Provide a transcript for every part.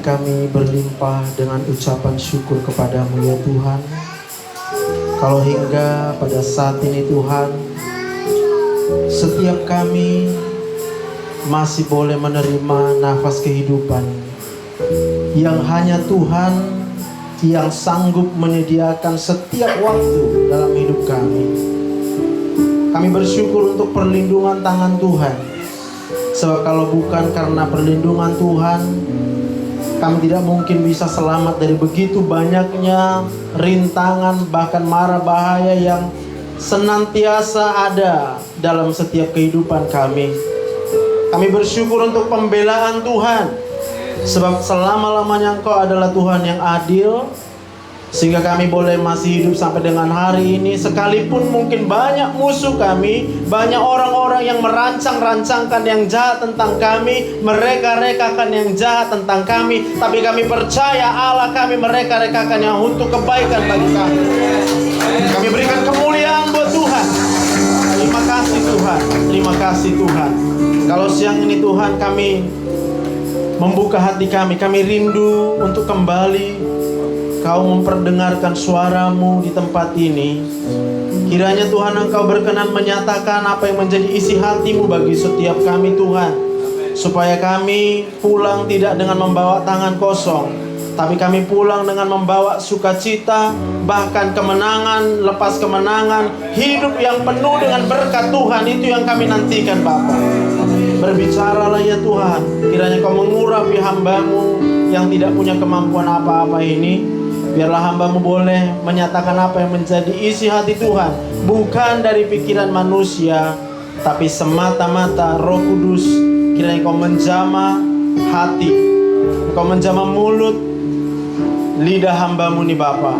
hati kami berlimpah dengan ucapan syukur kepadamu ya Tuhan. Kalau hingga pada saat ini Tuhan, setiap kami masih boleh menerima nafas kehidupan yang hanya Tuhan yang sanggup menyediakan setiap waktu dalam hidup kami. Kami bersyukur untuk perlindungan tangan Tuhan. Sebab kalau bukan karena perlindungan Tuhan, kami tidak mungkin bisa selamat dari begitu banyaknya rintangan, bahkan mara bahaya yang senantiasa ada dalam setiap kehidupan kami. Kami bersyukur untuk pembelaan Tuhan, sebab selama-lamanya Engkau adalah Tuhan yang adil, sehingga kami boleh masih hidup sampai dengan hari ini. Sekalipun mungkin banyak musuh kami, banyak orang-orang yang merancang-rancangkan yang jahat tentang kami, mereka-rekakan yang jahat tentang kami, tapi kami percaya Allah kami mereka-rekakan yang untuk kebaikan bagi kami. Kami berikan kemuliaan buat Tuhan. Terima kasih Tuhan, terima kasih Tuhan. Kalau siang ini Tuhan kami membuka hati kami rindu untuk kembali Kau memperdengarkan suaramu di tempat ini. Kiranya Tuhan Engkau berkenan menyatakan apa yang menjadi isi hatimu bagi setiap kami Tuhan. Supaya kami pulang tidak dengan membawa tangan kosong, tapi kami pulang dengan membawa sukacita, bahkan kemenangan, lepas kemenangan, hidup yang penuh dengan berkat Tuhan. Itu yang kami nantikan Bapa. Berbicaralah ya Tuhan. Kiranya Kau mengurapi hamba-Mu yang tidak punya kemampuan apa-apa ini. Biarlah hamba-Mu boleh menyatakan apa yang menjadi isi hati Tuhan, bukan dari pikiran manusia, tapi semata-mata Roh Kudus. Kiranya Kau menjamah hati, Kau menjamah mulut, lidah hamba-Mu nih Bapa,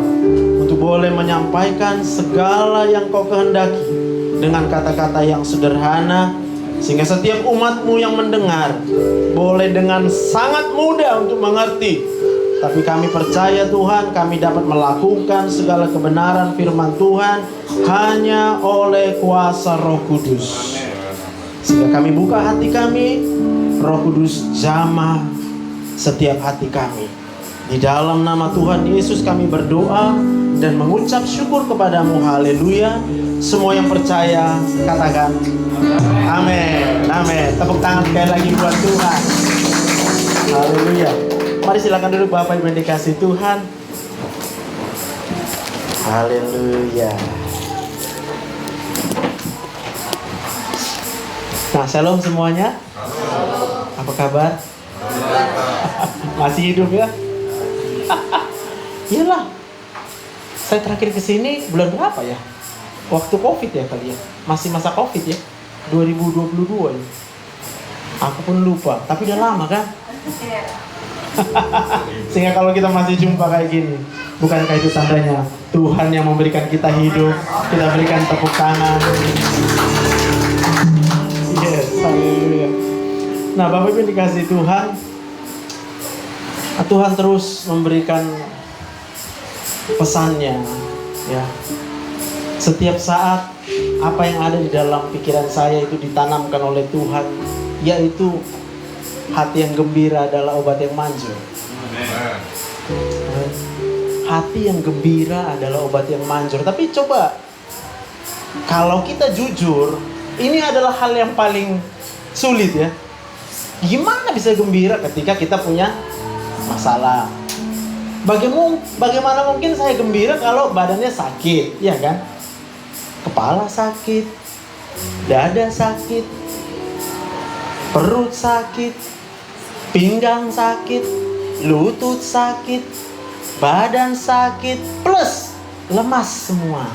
untuk boleh menyampaikan segala yang Kau kehendaki dengan kata-kata yang sederhana, sehingga setiap umat-Mu yang mendengar boleh dengan sangat mudah untuk mengerti. Tapi kami percaya Tuhan, kami dapat melakukan segala kebenaran firman Tuhan hanya oleh kuasa Roh Kudus. Sehingga kami buka hati kami, Roh Kudus jamah setiap hati kami. Di dalam nama Tuhan Yesus kami berdoa dan mengucap syukur kepadamu. Haleluya. Semua yang percaya katakan amin. Amin. Tepuk tangan sekali lagi buat Tuhan. Haleluya. Mari silakan duduk Bapak Ibu yang dikasihi Tuhan. Haleluya. Nah, shalom semuanya. Apa kabar? Masih hidup ya? Iyalah. Saya terakhir kesini bulan berapa ya? Waktu Covid ya kali ya. Masih masa Covid ya. 2022 ya. Aku pun lupa, tapi udah lama kan? Sehingga kalau kita masih jumpa kayak gini, bukankah itu tandanya Tuhan yang memberikan kita hidup? Kita berikan tepuk tangan. Yes, haleluya. Nah, Bapak Ibu dikasih Tuhan, Tuhan terus memberikan pesannya ya. Setiap saat apa yang ada di dalam pikiran saya itu ditanamkan oleh Tuhan, yaitu hati yang gembira adalah obat yang manjur. Hati yang gembira adalah obat yang manjur. Tapi coba, kalau kita jujur, ini adalah hal yang paling sulit ya. Gimana bisa gembira ketika kita punya masalah? Bagaimana mungkin saya gembira kalau badannya sakit, ya kan? Kepala sakit, dada sakit, perut sakit, pinggang sakit, lutut sakit, badan sakit, plus lemas semua.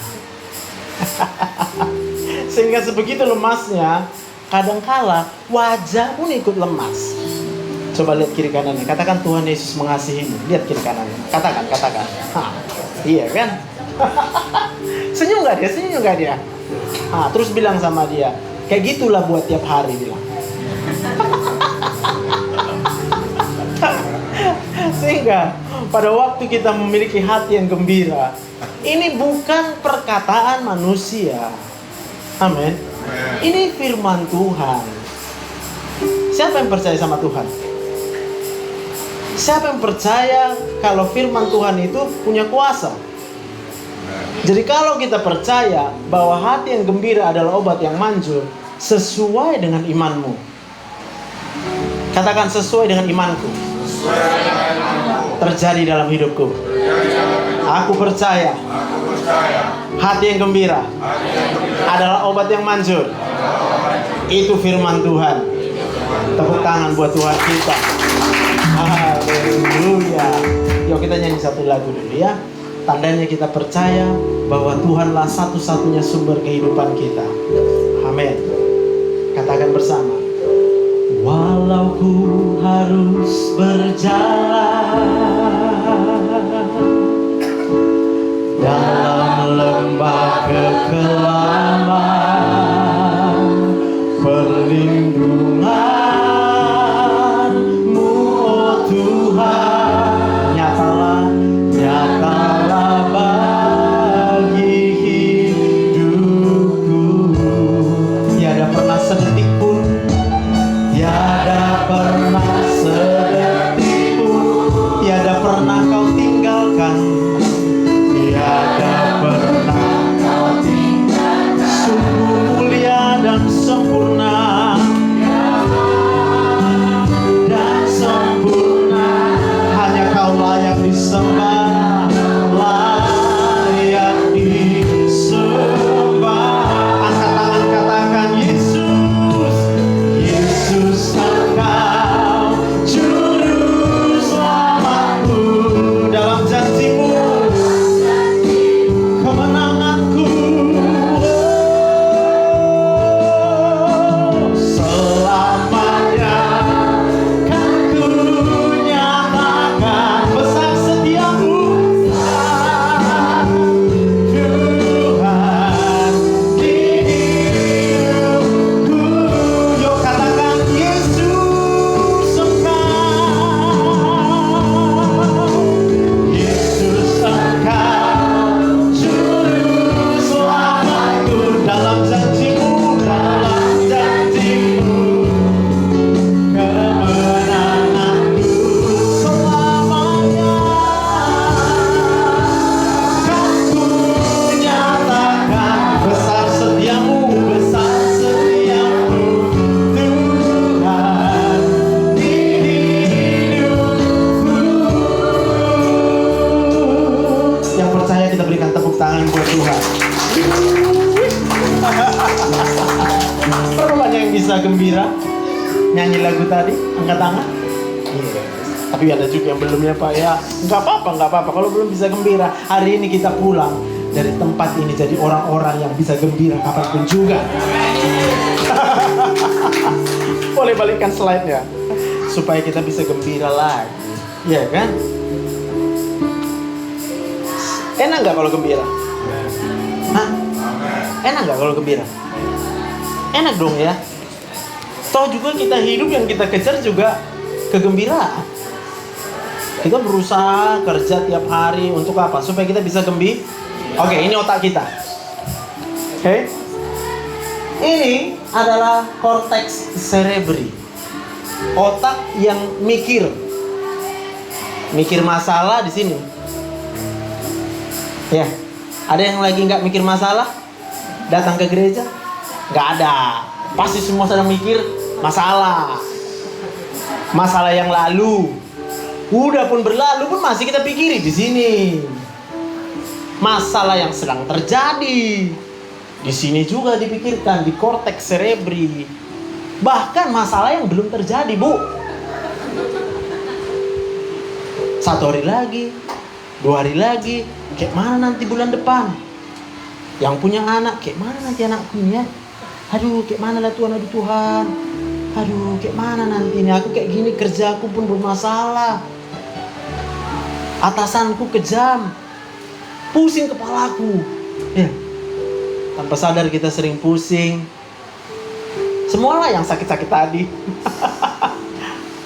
Sehingga sebegitu lemasnya, kadangkala wajah pun ikut lemas. Coba lihat kiri kanannya, katakan Tuhan Yesus mengasihimu. Lihat kiri kanannya, katakan. Iya kan? Senyum gak dia? Terus bilang sama dia, kayak gitulah buat tiap hari, bilang. Sehingga pada waktu kita memiliki hati yang gembira, ini bukan perkataan manusia. Amin. Ini firman Tuhan. Siapa yang percaya sama Tuhan? Siapa yang percaya kalau firman Tuhan itu punya kuasa? Jadi kalau kita percaya bahwa hati yang gembira adalah obat yang manjur, sesuai dengan imanmu. Katakan, sesuai dengan imanku. Terjadi dalam hidupku. Aku percaya hati yang gembira adalah obat yang manjur. Itu firman Tuhan. Tepuk tangan buat Tuhan kita. Haleluya. Yuk kita nyanyi satu lagu dulu ya. Tandanya kita percaya bahwa Tuhanlah satu-satunya sumber kehidupan kita. Amin. Katakan bersama. Walau ku harus berjalan dalam lembah kekelaman, perlindungan-Mu, oh Tuhan, nyatalah bagi hidupku. Tiada pernah sedetik pun, tiada pernah sedetik pun, tiada pernah Kau tinggalkan, tiada pernah Kau tinggalkan. Sungguh mulia dan sempurna, dan sempurna. Hanya Kau layak disembah, layak disembah. Angkat tangan, katakan Yesus, Yesus Engkau juru selamatku. Dalam janji-Mu kemenanganku, selamanya kan ku nyatakan besar setia-Mu, Tuhan di hidupku. Yuk katakan Yesus Engkau, Yesus Engkau juru selamatku. Dalam janji-Mu, dalam janji-Mu kemenanganku, selamanya kan ku nyatakan besar setia-Mu, besar setia-Mu, Tuhan di hidupku. Yang percaya kita berikan tepuk tangan buat Tuhan. Berapa banyak yang bisa gembira nyanyi lagu tadi? Angkat tangan. Tapi ada juga yang belum ya Pak ya. Nggak apa-apa. Kalau belum bisa gembira, hari ini kita pulang dari tempat ini jadi orang-orang yang bisa gembira kapanpun juga. Boleh balikkan slide-nya supaya kita bisa gembira lagi. Iya kan? Enak nggak kalau gembira? Hah? Enak nggak kalau gembira? Enak dong ya. Toh juga kita hidup yang kita kejar juga kegembiraan. Kita berusaha kerja tiap hari untuk apa? Supaya kita bisa gembira. Oke, ini otak kita. Oke. Ini adalah cortex cerebri. Otak yang mikir. Mikir masalah di sini. Ya. Ada yang lagi nggak mikir masalah? Datang ke gereja? Nggak ada. Pasti semua sedang mikir masalah. Masalah yang lalu. Udah pun berlalu pun masih kita pikiri di sini. Masalah yang sedang terjadi di sini juga dipikirkan di cortex cerebri. Bahkan masalah yang belum terjadi, Bu. 1 hari lagi, 2 hari lagi, kayak mana nanti bulan depan? Yang punya anak, kayak mana nanti anakku ya? Aduh, kayak mana lah Tuhan, aduh Tuhan. Aduh, kayak mana nanti ini? Aku kayak gini, kerjaku pun bermasalah. Atasanku kejam. Pusing kepalaku. Ya. Tanpa sadar kita sering pusing. Semualah yang sakit-sakit tadi.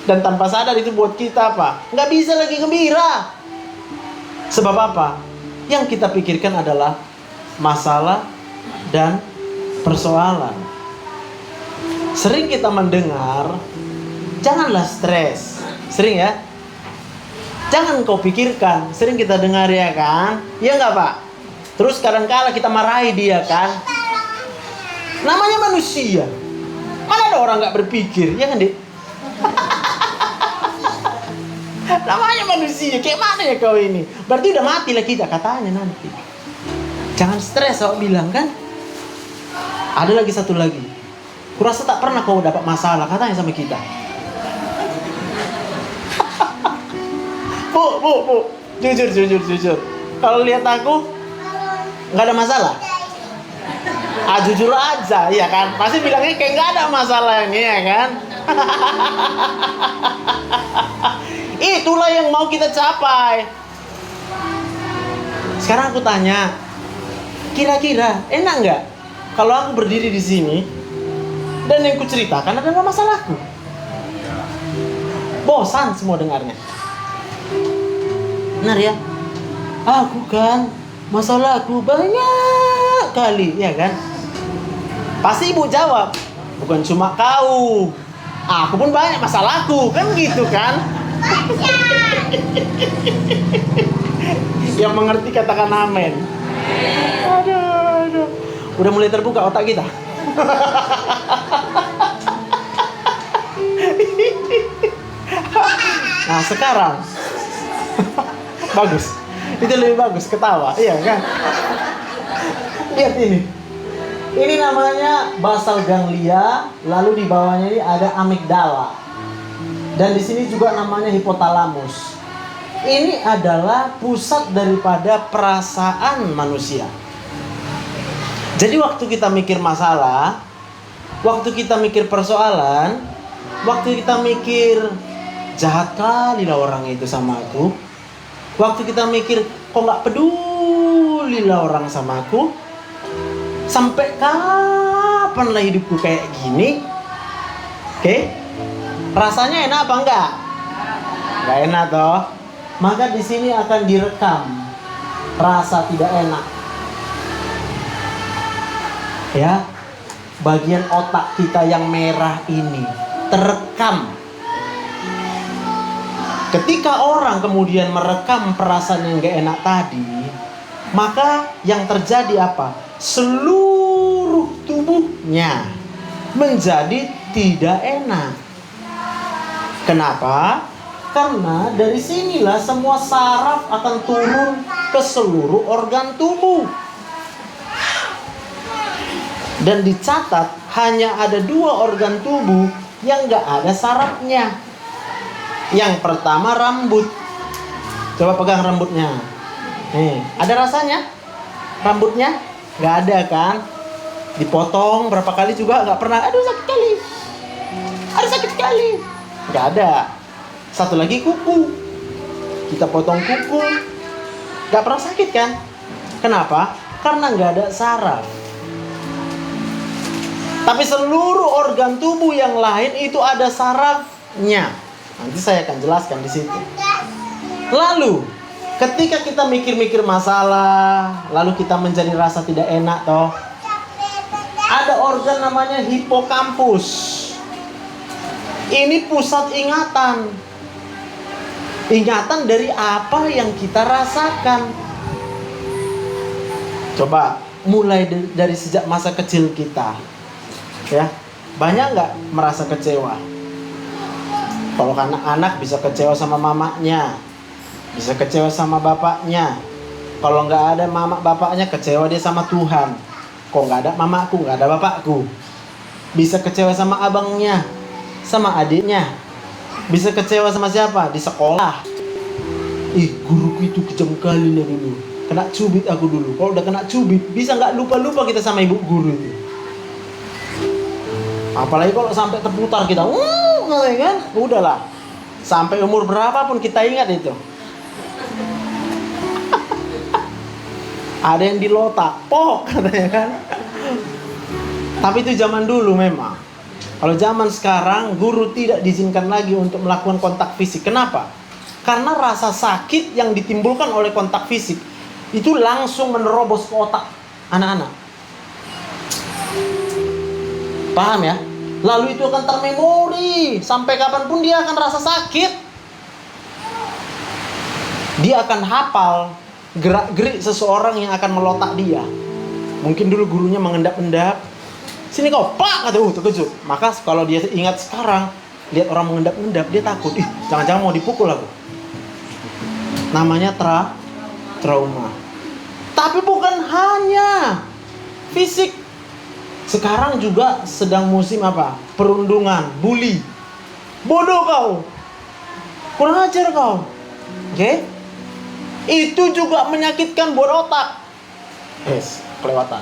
Dan tanpa sadar itu buat kita apa? Nggak bisa lagi gembira. Sebab apa? Yang kita pikirkan adalah masalah dan persoalan. Sering kita mendengar, janganlah stres. Sering ya? Jangan kau pikirkan, sering kita dengar ya kan? Iya nggak Pak? Terus kadang-kala kita marahi dia kan? Namanya manusia. Mana ada orang nggak berpikir, ya kan Dek? Namanya manusia, kayak mana ya kau ini? Berarti udah mati lah kita katanya nanti. Jangan stres, kau bilang kan? Ada lagi satu lagi. Kurasa tak pernah kau dapat masalah katanya sama kita. Bu, jujur. Kalau lihat aku nggak ada masalah. Jujur aja, ya kan? Pasti bilangnya kayak nggak ada masalah ini, ya kan? Itulah yang mau kita capai. Sekarang aku tanya, kira-kira enak nggak kalau aku berdiri di sini dan yang ku ceritakan adalah masalahku? Bosan semua dengarnya. Benar ya? Aku kan masalahku banyak kali, ya kan? Pasti ibu jawab, bukan cuma kau, aku pun banyak masalahku, kan gitu kan? Yang mengerti katakan amin. Aduh. Udah mulai terbuka otak kita. Nah sekarang bagus, itu lebih bagus ketawa, iya kan? Lihat ini namanya basal ganglia, lalu di bawahnya ini ada amigdala, dan di sini juga namanya hipotalamus. Ini adalah pusat daripada perasaan manusia. Jadi waktu kita mikir masalah, waktu kita mikir persoalan, waktu kita mikir jahat kali lah orang itu sama aku, waktu kita mikir kok gak peduli lah orang sama aku, sampai kapan lah hidupku kayak gini? Oke? Rasanya enak apa enggak? Gak enak toh. Maka di sini akan direkam rasa tidak enak. Ya, bagian otak kita yang merah ini terekam. Ketika orang kemudian merekam perasaan yang gak enak tadi, maka yang terjadi apa? Seluruh tubuhnya menjadi tidak enak. Kenapa? Karena dari sinilah semua saraf akan turun ke seluruh organ tubuh. Dan dicatat hanya ada 2 organ tubuh yang gak ada sarafnya. Yang pertama rambut. Coba pegang rambutnya. Nih, ada rasanya? Rambutnya? Gak ada kan? Dipotong berapa kali juga gak pernah. Aduh sakit kali. Aduh sakit kali. Gak ada. Satu lagi kuku. Kita potong kuku. Gak pernah sakit kan? Kenapa? Karena gak ada saraf. Tapi seluruh organ tubuh yang lain itu ada sarafnya. Nanti saya akan jelaskan di situ. Lalu, ketika kita mikir-mikir masalah, lalu kita menjadi rasa tidak enak toh. Ada organ namanya hipokampus. Ini pusat ingatan. Ingatan dari apa yang kita rasakan. Coba mulai dari sejak masa kecil kita. Ya, banyak nggak merasa kecewa? Kalau anak-anak bisa kecewa sama mamanya, bisa kecewa sama bapaknya. Kalau nggak ada mama bapaknya, kecewa dia sama Tuhan. Kok nggak ada mamaku, nggak ada bapakku. Bisa kecewa sama abangnya, sama adiknya. Bisa kecewa sama siapa? Di sekolah. Guruku itu kejam kali lah dulu. Kena cubit aku dulu. Kalau udah kena cubit, bisa nggak lupa-lupa kita sama ibu guru itu. Apalagi kalau sampai terputar kita, kan? Udahlah. Sampai umur berapapun kita ingat itu. Ada yang dilotak, pok katanya kan. Tapi itu zaman dulu memang. Kalau zaman sekarang, guru tidak diizinkan lagi untuk melakukan kontak fisik. Kenapa? Karena rasa sakit yang ditimbulkan oleh kontak fisik itu langsung menerobos ke otak anak-anak. Paham ya? Lalu itu akan termemori sampai kapanpun dia akan rasa sakit. Dia akan hafal gerak-gerik seseorang yang akan melotak dia. Mungkin dulu gurunya mengendap-endap, sini kau, pak, kata, terkejut. Maka kalau dia ingat sekarang, lihat orang mengendap-endap, dia takut, jangan-jangan mau dipukul aku. Namanya trauma. Tapi bukan hanya fisik. Sekarang juga sedang musim apa? Perundungan, bully. Bodoh kau, kurang ajar kau. Oke? Itu juga menyakitkan buat otak. Kelewatan.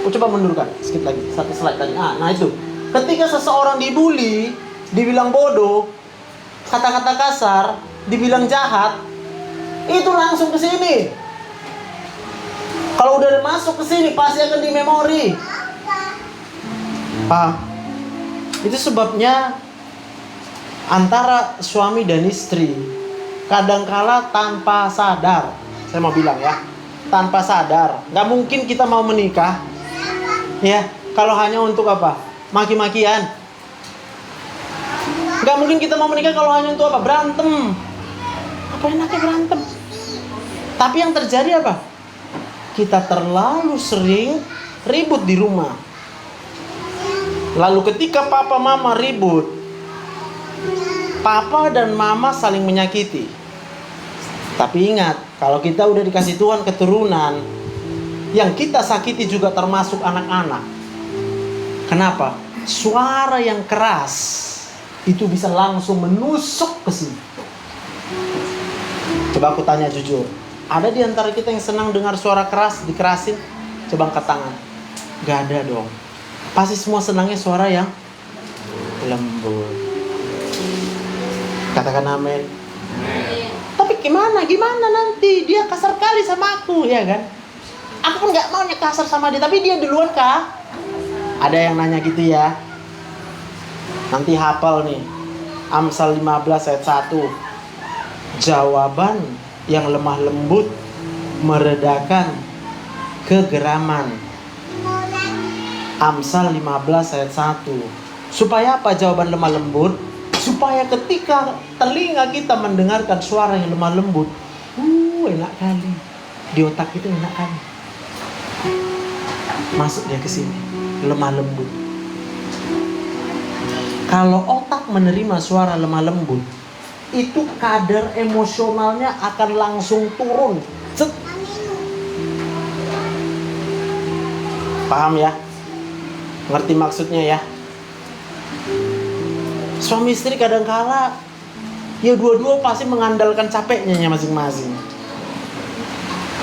Coba mundurkan sedikit lagi, satu slide tadi. Nah itu, ketika seseorang dibully, dibilang bodoh, kata-kata kasar, dibilang jahat, itu langsung ke sini. Kalau udah masuk ke sini pasti akan di memori. Paham? Itu sebabnya antara suami dan istri kadangkala tanpa sadar, saya mau bilang ya, tanpa sadar. Gak mungkin kita mau menikah ya kalau hanya untuk apa? Maki-makian. Gak mungkin kita mau menikah kalau hanya untuk apa? Berantem. Apa enaknya berantem? Tapi yang terjadi apa? Kita terlalu sering ribut di rumah. Lalu ketika papa mama ribut, papa dan mama saling menyakiti. Tapi ingat, kalau kita udah dikasih Tuhan keturunan, yang kita sakiti juga termasuk anak-anak. Kenapa? Suara yang keras itu bisa langsung menusuk ke sini. Coba aku tanya jujur, ada di antara kita yang senang dengar suara keras, dikerasin? Coba angkat tangan. Gak ada dong. Pasti semua senangnya suara yang lembut. Katakan amin. Tapi gimana nanti dia kasar kali sama aku, ya kan? Aku pun gak maunya kasar sama dia, tapi dia duluan kah? Ada yang nanya gitu ya. Nanti hafal nih, Amsal 15 ayat 1. Jawaban yang lemah lembut meredakan kegeraman. Amsal 15 ayat 1. Supaya apa jawaban lemah lembut? Supaya ketika telinga kita mendengarkan suara yang lemah lembut, enak kali. Di otak kita enak kali. Masuk dia ke sini, lemah lembut. Kalau otak menerima suara lemah lembut, itu kadar emosionalnya akan langsung turun. Paham ya? Ngerti maksudnya ya? Suami istri kadangkala ya dua-dua pasti mengandalkan capeknya masing-masing.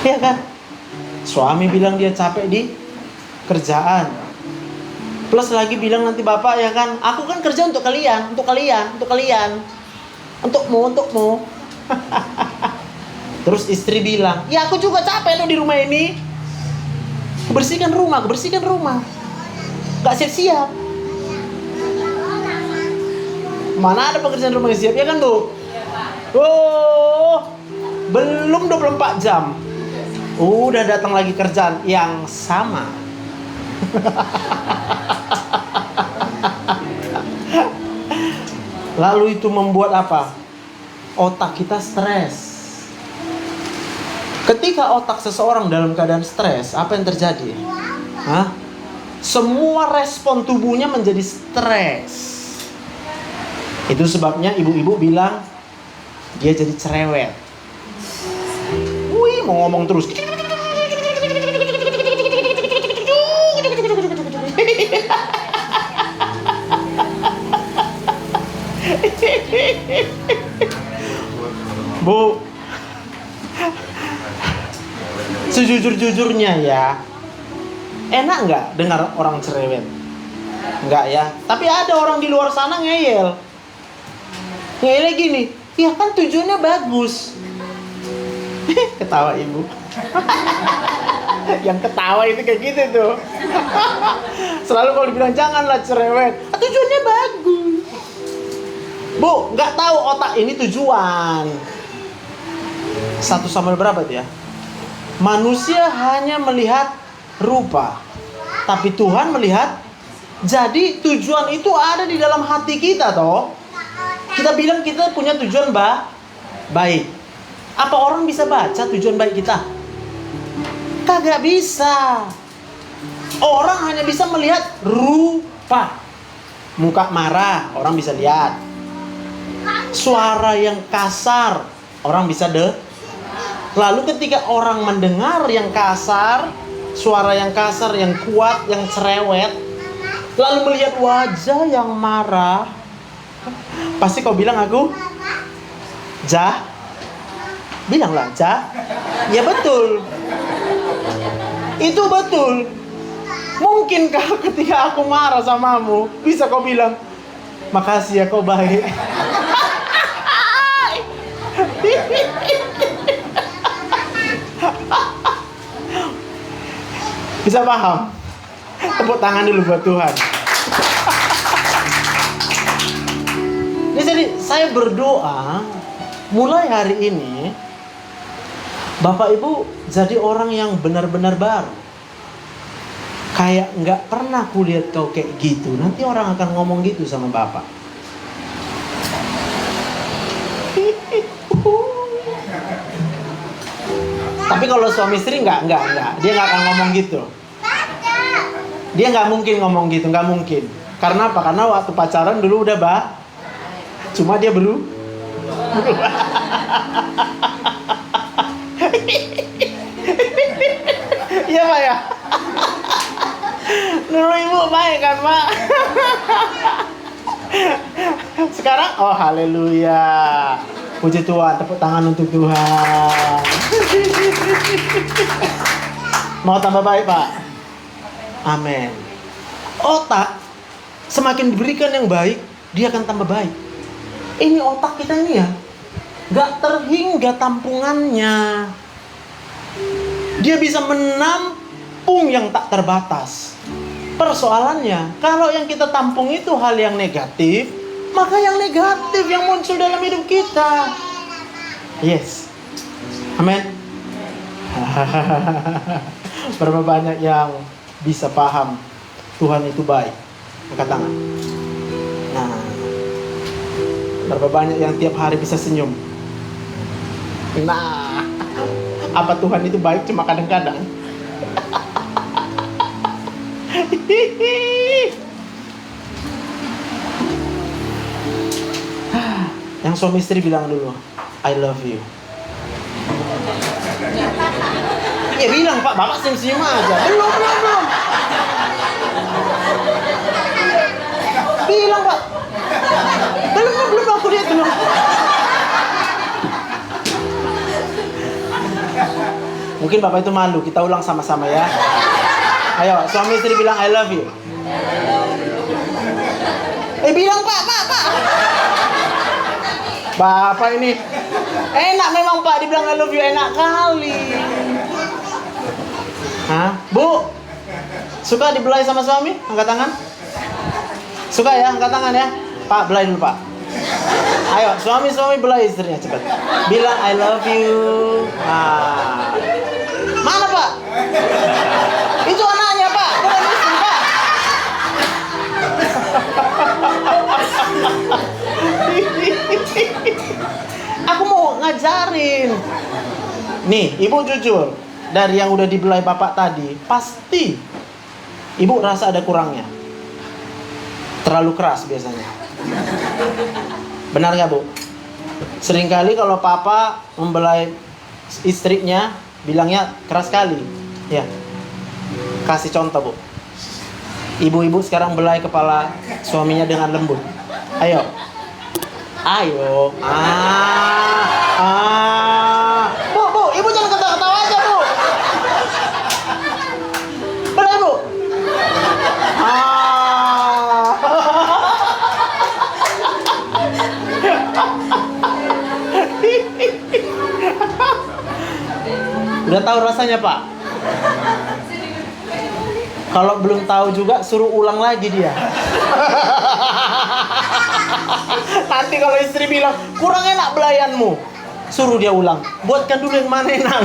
Iya kan? Suami bilang dia capek di kerjaan. Plus lagi bilang nanti bapak ya kan, aku kan kerja untuk kalian. Untukmu. Terus istri bilang, ya aku juga capek loh di rumah ini. Kebersihan rumah. Gak siap-siap. Mana ada pekerjaan rumah yang siap, ya kan Bu? Belum 24 jam udah datang lagi kerjaan yang sama. Lalu itu membuat apa? Otak kita stres. Ketika otak seseorang dalam keadaan stres, apa yang terjadi? Semua respon tubuhnya menjadi stres. Itu sebabnya ibu-ibu bilang dia jadi cerewet. Mau ngomong terus. Bu, sejujur-jujurnya ya, enak nggak dengar orang cerewet? Nggak ya. Tapi ada orang di luar sana ngeyel gini, ya kan tujuannya bagus. Ketawa ibu. Yang ketawa itu kayak gitu tuh. Selalu kalau dibilang janganlah cerewet, tujuannya bagus. Bu, nggak tahu otak ini tujuan. 1 Samuel berapa tuh ya? Manusia hanya melihat rupa, tapi Tuhan melihat. Jadi tujuan itu ada di dalam hati kita toh. Kita bilang kita punya tujuan baik. Apa orang bisa baca tujuan baik kita? Kagak bisa. Orang hanya bisa melihat rupa. Muka marah, orang bisa lihat. Suara yang kasar, orang bisa Lalu ketika orang mendengar yang kasar, suara yang kasar, yang kuat, yang cerewet, lalu melihat wajah yang marah, pasti kau bilang aku bilanglah ya betul. Itu betul. Mungkinkah ketika aku marah samamu, bisa kau bilang, makasih ya kau baik. Bisa paham? Tepuk tangan dulu buat Tuhan. Jadi saya berdoa mulai hari ini Bapak Ibu jadi orang yang benar-benar baru. Kayak nggak pernah kulihat kau kayak gitu. Nanti orang akan ngomong gitu sama Bapak. Tapi kalau suami istri enggak. Dia nggak akan ngomong gitu. Dia nggak mungkin ngomong gitu, nggak mungkin. Karena apa? Karena waktu pacaran dulu udah cuma dia Iya Pak ya. Dulu ibu baik kan Pak. Sekarang oh haleluya. Puji Tuhan, tepuk tangan untuk Tuhan. Mau tambah baik Pak? Amin. Otak semakin diberikan yang baik, dia akan tambah baik. Ini otak kita ini ya, gak terhingga tampungannya. Dia bisa menampung yang tak terbatas. Persoalannya, kalau yang kita tampung itu hal yang negatif, maka yang negatif yang muncul dalam hidup kita. Yes. Amin. Berapa banyak yang bisa paham Tuhan itu baik? Angkat tangan. Nah, berapa banyak yang tiap hari bisa senyum? Nah, apa Tuhan itu baik cuma kadang-kadang? Yang suami istri bilang dulu, I love you. Ya bilang Pak, Bapak senyum-senyum aja. Belum. Bilang Pak. Belum aku lihat belum. Mungkin Bapak itu malu, kita ulang sama-sama ya. Ayo, suami istri bilang I love you. Bilang Pak. Bapak ini enak memang Pak dibilang I love you, enak kali. Hah? Bu, suka dibelai sama suami? Angkat tangan. Suka ya? Angkat tangan ya. Pak, belai dulu Pak. Ayo, suami belai istrinya cepat. Bilang I love you. Mana Pak? Itu anaknya Pak, bukan istri Pak. Aku mau ngajarin. Nih, ibu jujur. Dari yang udah dibelai Bapak tadi, pasti ibu rasa ada kurangnya. Terlalu keras biasanya. Benar gak Bu? Seringkali kalau Papa membelai istrinya, bilangnya keras sekali. Ya. Kasih contoh Bu. Ibu-ibu sekarang belai kepala suaminya dengan lembut. Ayo. Bu, ibu jangan ketawa-ketawa aja Bu. Belai Bu. Udah tahu rasanya Pak? Kalau belum tahu juga suruh ulang lagi dia. Nanti kalau istri bilang kurang enak belayanmu, suruh dia ulang. Buatkan dulu yang mana enak.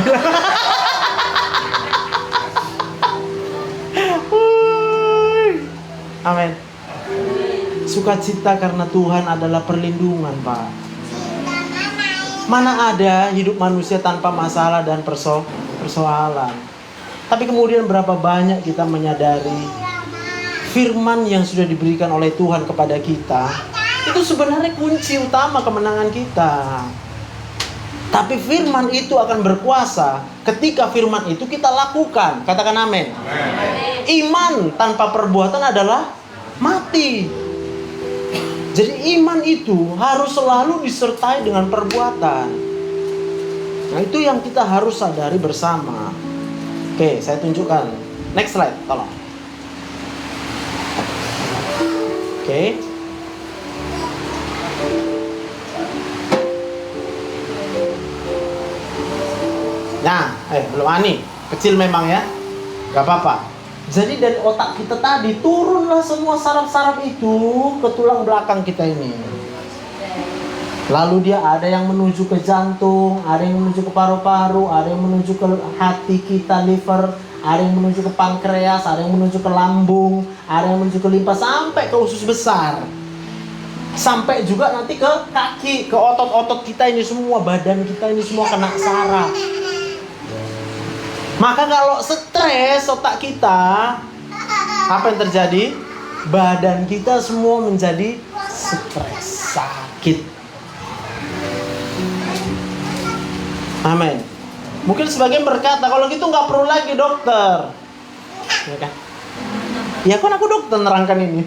Amin. Suka Sukacita karena Tuhan adalah perlindungan, Pak. Mana ada hidup manusia tanpa masalah dan persoalan. Tapi kemudian berapa banyak kita menyadari firman yang sudah diberikan oleh Tuhan kepada kita itu sebenarnya kunci utama kemenangan kita. Tapi firman itu akan berkuasa ketika firman itu kita lakukan. Katakan amin. Iman tanpa perbuatan adalah mati. Jadi iman itu harus selalu disertai dengan perbuatan. Nah, itu yang kita harus sadari bersama. Oke, saya tunjukkan. Next slide, tolong. Oke. Nah, belum ani. Kecil memang ya. Gak apa-apa. Jadi dari otak kita tadi turunlah semua saraf-saraf itu ke tulang belakang kita ini. Lalu dia ada yang menuju ke jantung, ada yang menuju ke paru-paru, ada yang menuju ke hati kita, liver, ada yang menuju ke pankreas, ada yang menuju ke lambung, ada yang menuju ke limpa sampai ke usus besar. Sampai juga nanti ke kaki, ke otot-otot kita ini semua, badan kita ini semua kena saraf. Maka kalau stres otak kita, apa yang terjadi? Badan kita semua menjadi stres, sakit. Amin. Mungkin sebagian berkata, kalau gitu nggak perlu lagi dokter. Ya kan? Ya kan aku dokter nerangkan ini.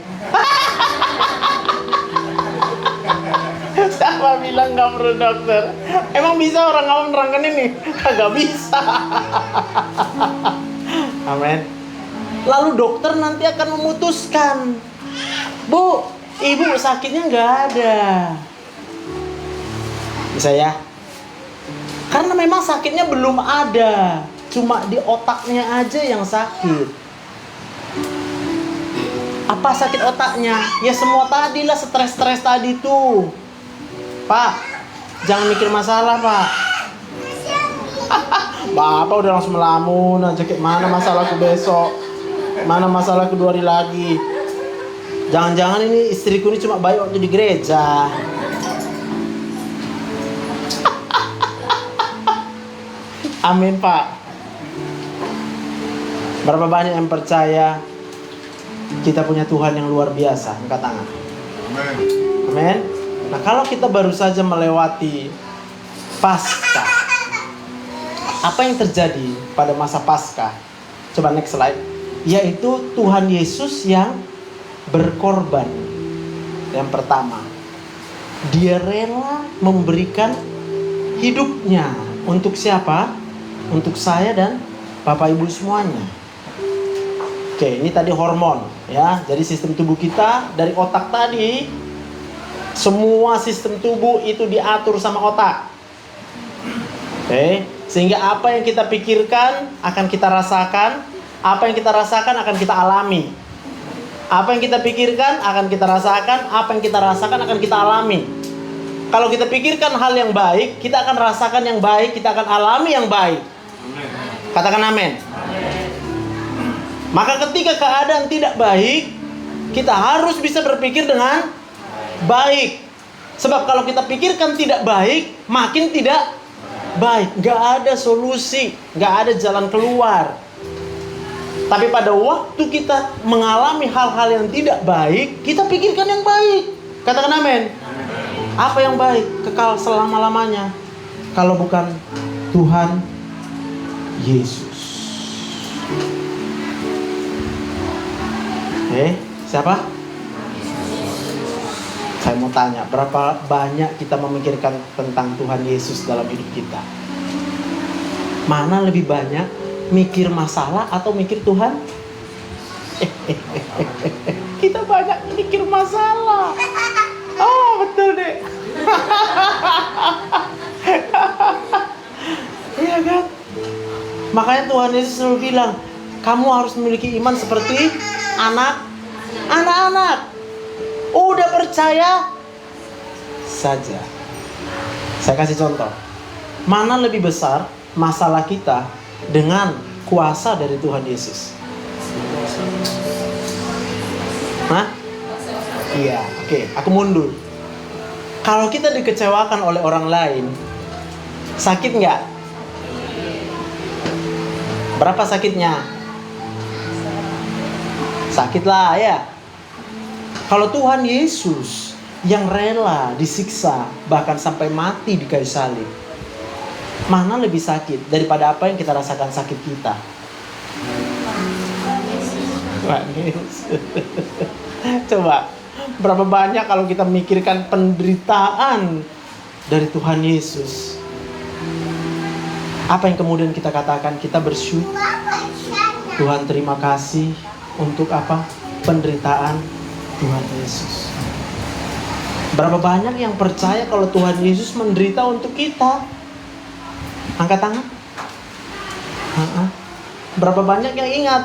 Siapa bilang nggak perlu dokter? Emang bisa orang awam nerangkan ini? Nggak bisa. Amin. Lalu dokter nanti akan memutuskan, Bu, ibu sakitnya nggak ada. Bisa ya? Karena memang sakitnya belum ada, cuma di otaknya aja yang sakit. Apa sakit otaknya? Ya semua tadilah, stres-stres tadi tuh. Pak, jangan mikir masalah, Pak. Bapak udah langsung melamun aja, kayak mana masalahku besok, mana masalahku 2 hari lagi. Jangan-jangan ini istriku ini cuma baik waktu di gereja. Amin, Pak. Berapa banyak yang percaya kita punya Tuhan yang luar biasa? Angkat tangan. Amin. Nah, kalau kita baru saja melewati Paskah, apa yang terjadi pada masa Paskah? Coba next slide. Yaitu Tuhan Yesus yang berkorban. Yang pertama, Dia rela memberikan hidupnya. Untuk siapa? Untuk saya dan Bapak Ibu semuanya. Oke, ini tadi hormon ya. Jadi sistem tubuh kita dari otak tadi, semua sistem tubuh itu diatur sama otak. Oke, sehingga apa yang kita pikirkan akan kita rasakan, apa yang kita rasakan akan kita alami. Apa yang kita pikirkan akan kita rasakan, apa yang kita rasakan akan kita alami. Kalau kita pikirkan hal yang baik, kita akan rasakan yang baik, kita akan alami yang baik. Katakan amin. Maka ketika keadaan tidak baik, kita harus bisa berpikir dengan baik. Sebab kalau kita pikirkan tidak baik, makin tidak baik. Gak ada solusi, gak ada jalan keluar. Tapi pada waktu kita mengalami hal-hal yang tidak baik, kita pikirkan yang baik. Katakan amin. Apa yang baik? Kekal selama-lamanya. Kalau bukan Tuhan Yesus. Siapa? Saya mau tanya, berapa banyak kita memikirkan tentang Tuhan Yesus dalam hidup kita? Mana lebih banyak? Mikir masalah atau mikir Tuhan? Kita banyak mikir masalah. Oh, betul deh. Iya kan? Makanya Tuhan Yesus selalu bilang, kamu harus memiliki iman seperti anak-anak. Udah percaya saja. Saya kasih contoh. Mana lebih besar masalah kita dengan kuasa dari Tuhan Yesus? Hah? Iya, oke, aku mundur. Kalau kita dikecewakan oleh orang lain, sakit nggak? Berapa sakitnya? Sakit lah ya. Kalau Tuhan Yesus yang rela disiksa bahkan sampai mati di kayu salib, mana lebih sakit daripada apa yang kita rasakan sakit kita? Coba, berapa banyak kalau kita memikirkan penderitaan dari Tuhan Yesus, apa yang kemudian kita katakan? Kita bersyukur, Tuhan terima kasih untuk apa? Penderitaan Tuhan Yesus. Berapa banyak yang percaya kalau Tuhan Yesus menderita untuk kita? Angkat tangan. Berapa banyak yang ingat?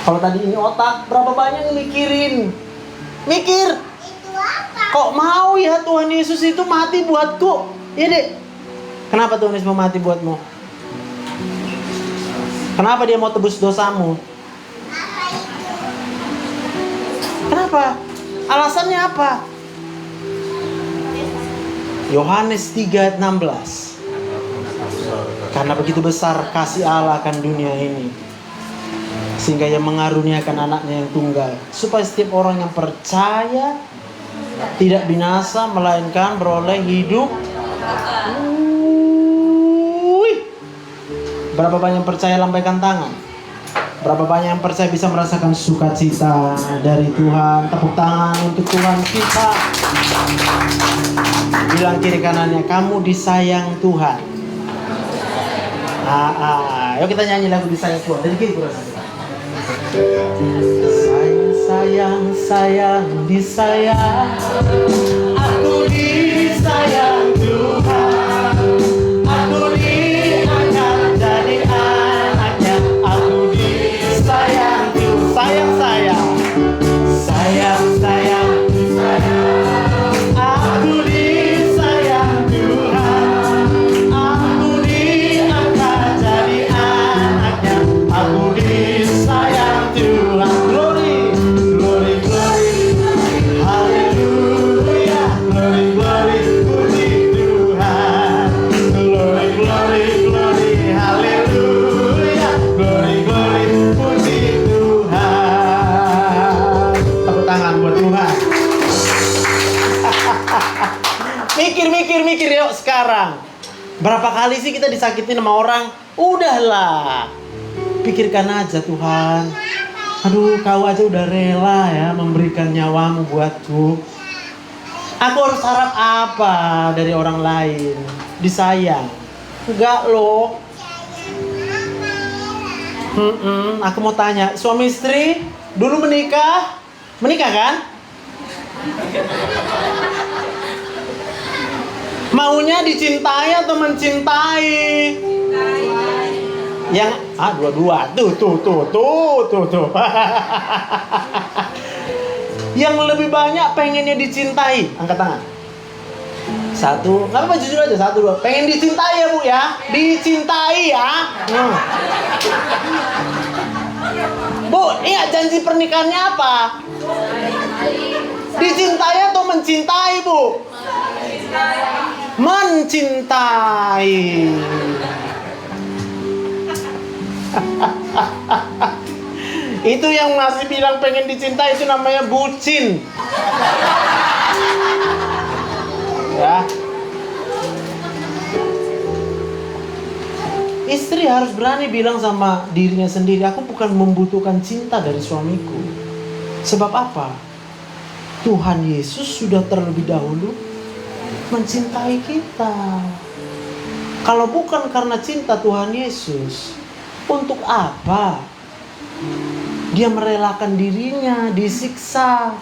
Kalau tadi ini otak, berapa banyak yang mikirin? Mikir. Kok mau ya Tuhan Yesus itu mati buatku? Iya dek. Kenapa Tuhan Yesus mau mati buatmu? Kenapa dia mau tebus dosamu? Kenapa? Alasannya apa? Yohanes 3:16. Karena begitu besar kasih Allah akan dunia ini, sehingga Ia mengaruniakan anaknya yang tunggal, supaya setiap orang yang percaya tidak binasa, melainkan beroleh hidup. Berapa banyak yang percaya? Lambaikan tangan. Berapa banyak yang percaya bisa merasakan sukacita dari Tuhan? Tepuk tangan untuk Tuhan kita. Bilang kiri kanannya, kamu disayang Tuhan. Yuk kita nyanyi lagu disayang Tuhan. Dari kiri kurang. Sayang, sayang, disayang. Aku disayang Tuhan. Aku diangkat jadi anaknya. Aku disayang Tuhan. Sayang, sayang. Sayang, sayang, disayang. Aku disayang Tuhan. Aku diangkat jadi anaknya. Aku disayang Tuhan. Glory, glory, glory. Haleluya. Glory, glory, puji Tuhan. Glory, glory, glory. Haleluya. Glory, glory, puji Tuhan. Tepuk tangan buat Tuhan. Mikir yuk sekarang. Berapa kali sih kita disakitin sama orang? Udahlah. Pikirkan aja Tuhan. Aduh, kau aja udah rela ya memberikan nyawamu buatku. Aku harus harap apa dari orang lain? Disayang? Enggak loh. Aku mau tanya, suami istri dulu menikah? Menikah kan? Maunya dicintai atau mencintai? Yang dua-dua. Tuh. Yang lebih banyak pengennya dicintai, angkat tangan. Satu, nggak apa-apa, jujur aja, 1, 2. Pengen dicintai ya Bu ya? Dicintai ya. Bu, ingat janji pernikahannya apa? Dicintai atau mencintai Bu? Mencintai. Itu yang masih bilang pengen dicintai itu namanya bucin. Ya. Istri harus berani bilang sama dirinya sendiri, aku bukan membutuhkan cinta dari suamiku. Sebab apa? Tuhan Yesus sudah terlebih dahulu mencintai kita. Kalau bukan karena cinta Tuhan Yesus, untuk apa Dia merelakan dirinya disiksa,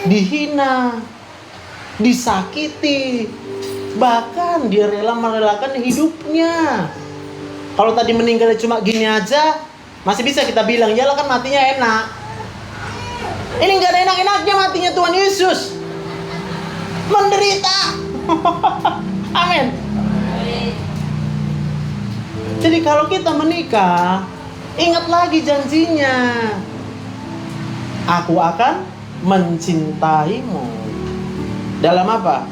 dihina, disakiti, bahkan Dia rela merelakan hidupnya. Kalau tadi meninggalnya cuma gini aja, masih bisa kita bilang, yalah kan matinya enak. Ini gak ada enak-enaknya matinya Tuhan Yesus. Menderita. Amin. Jadi kalau kita menikah, ingat lagi janjinya. Aku akan mencintaimu. Dalam apa?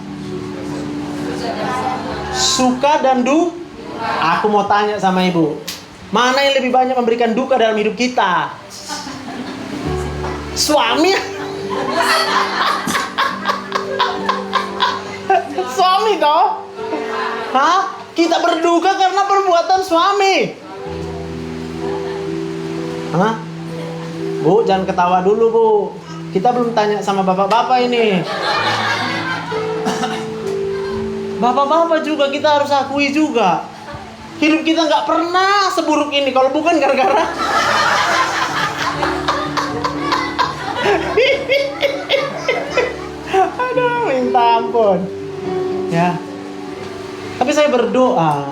Suka dan duka. Aku mau tanya sama ibu, mana yang lebih banyak memberikan duka dalam hidup kita? Suami? Suami toh? Hah? Kita berduka karena perbuatan suami. Hah? Bu, jangan ketawa dulu, Bu. Kita belum tanya sama bapak-bapak ini. Bapak-bapak juga kita harus akui juga. Hidup kita nggak pernah seburuk ini kalau bukan gara-gara aduh, minta ampun. Ya. Tapi saya berdoa,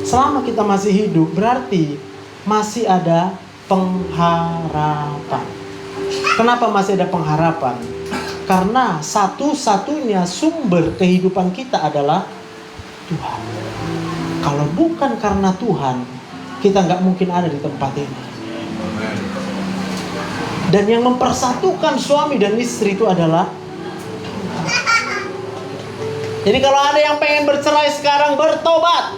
selama kita masih hidup berarti masih ada pengharapan. Kenapa masih ada pengharapan? Karena satu-satunya sumber kehidupan kita adalah Tuhan. Kalau bukan karena Tuhan, kita nggak mungkin ada di tempat ini. Dan yang mempersatukan suami dan istri itu adalah jadi kalau ada yang pengen bercerai sekarang, bertobat.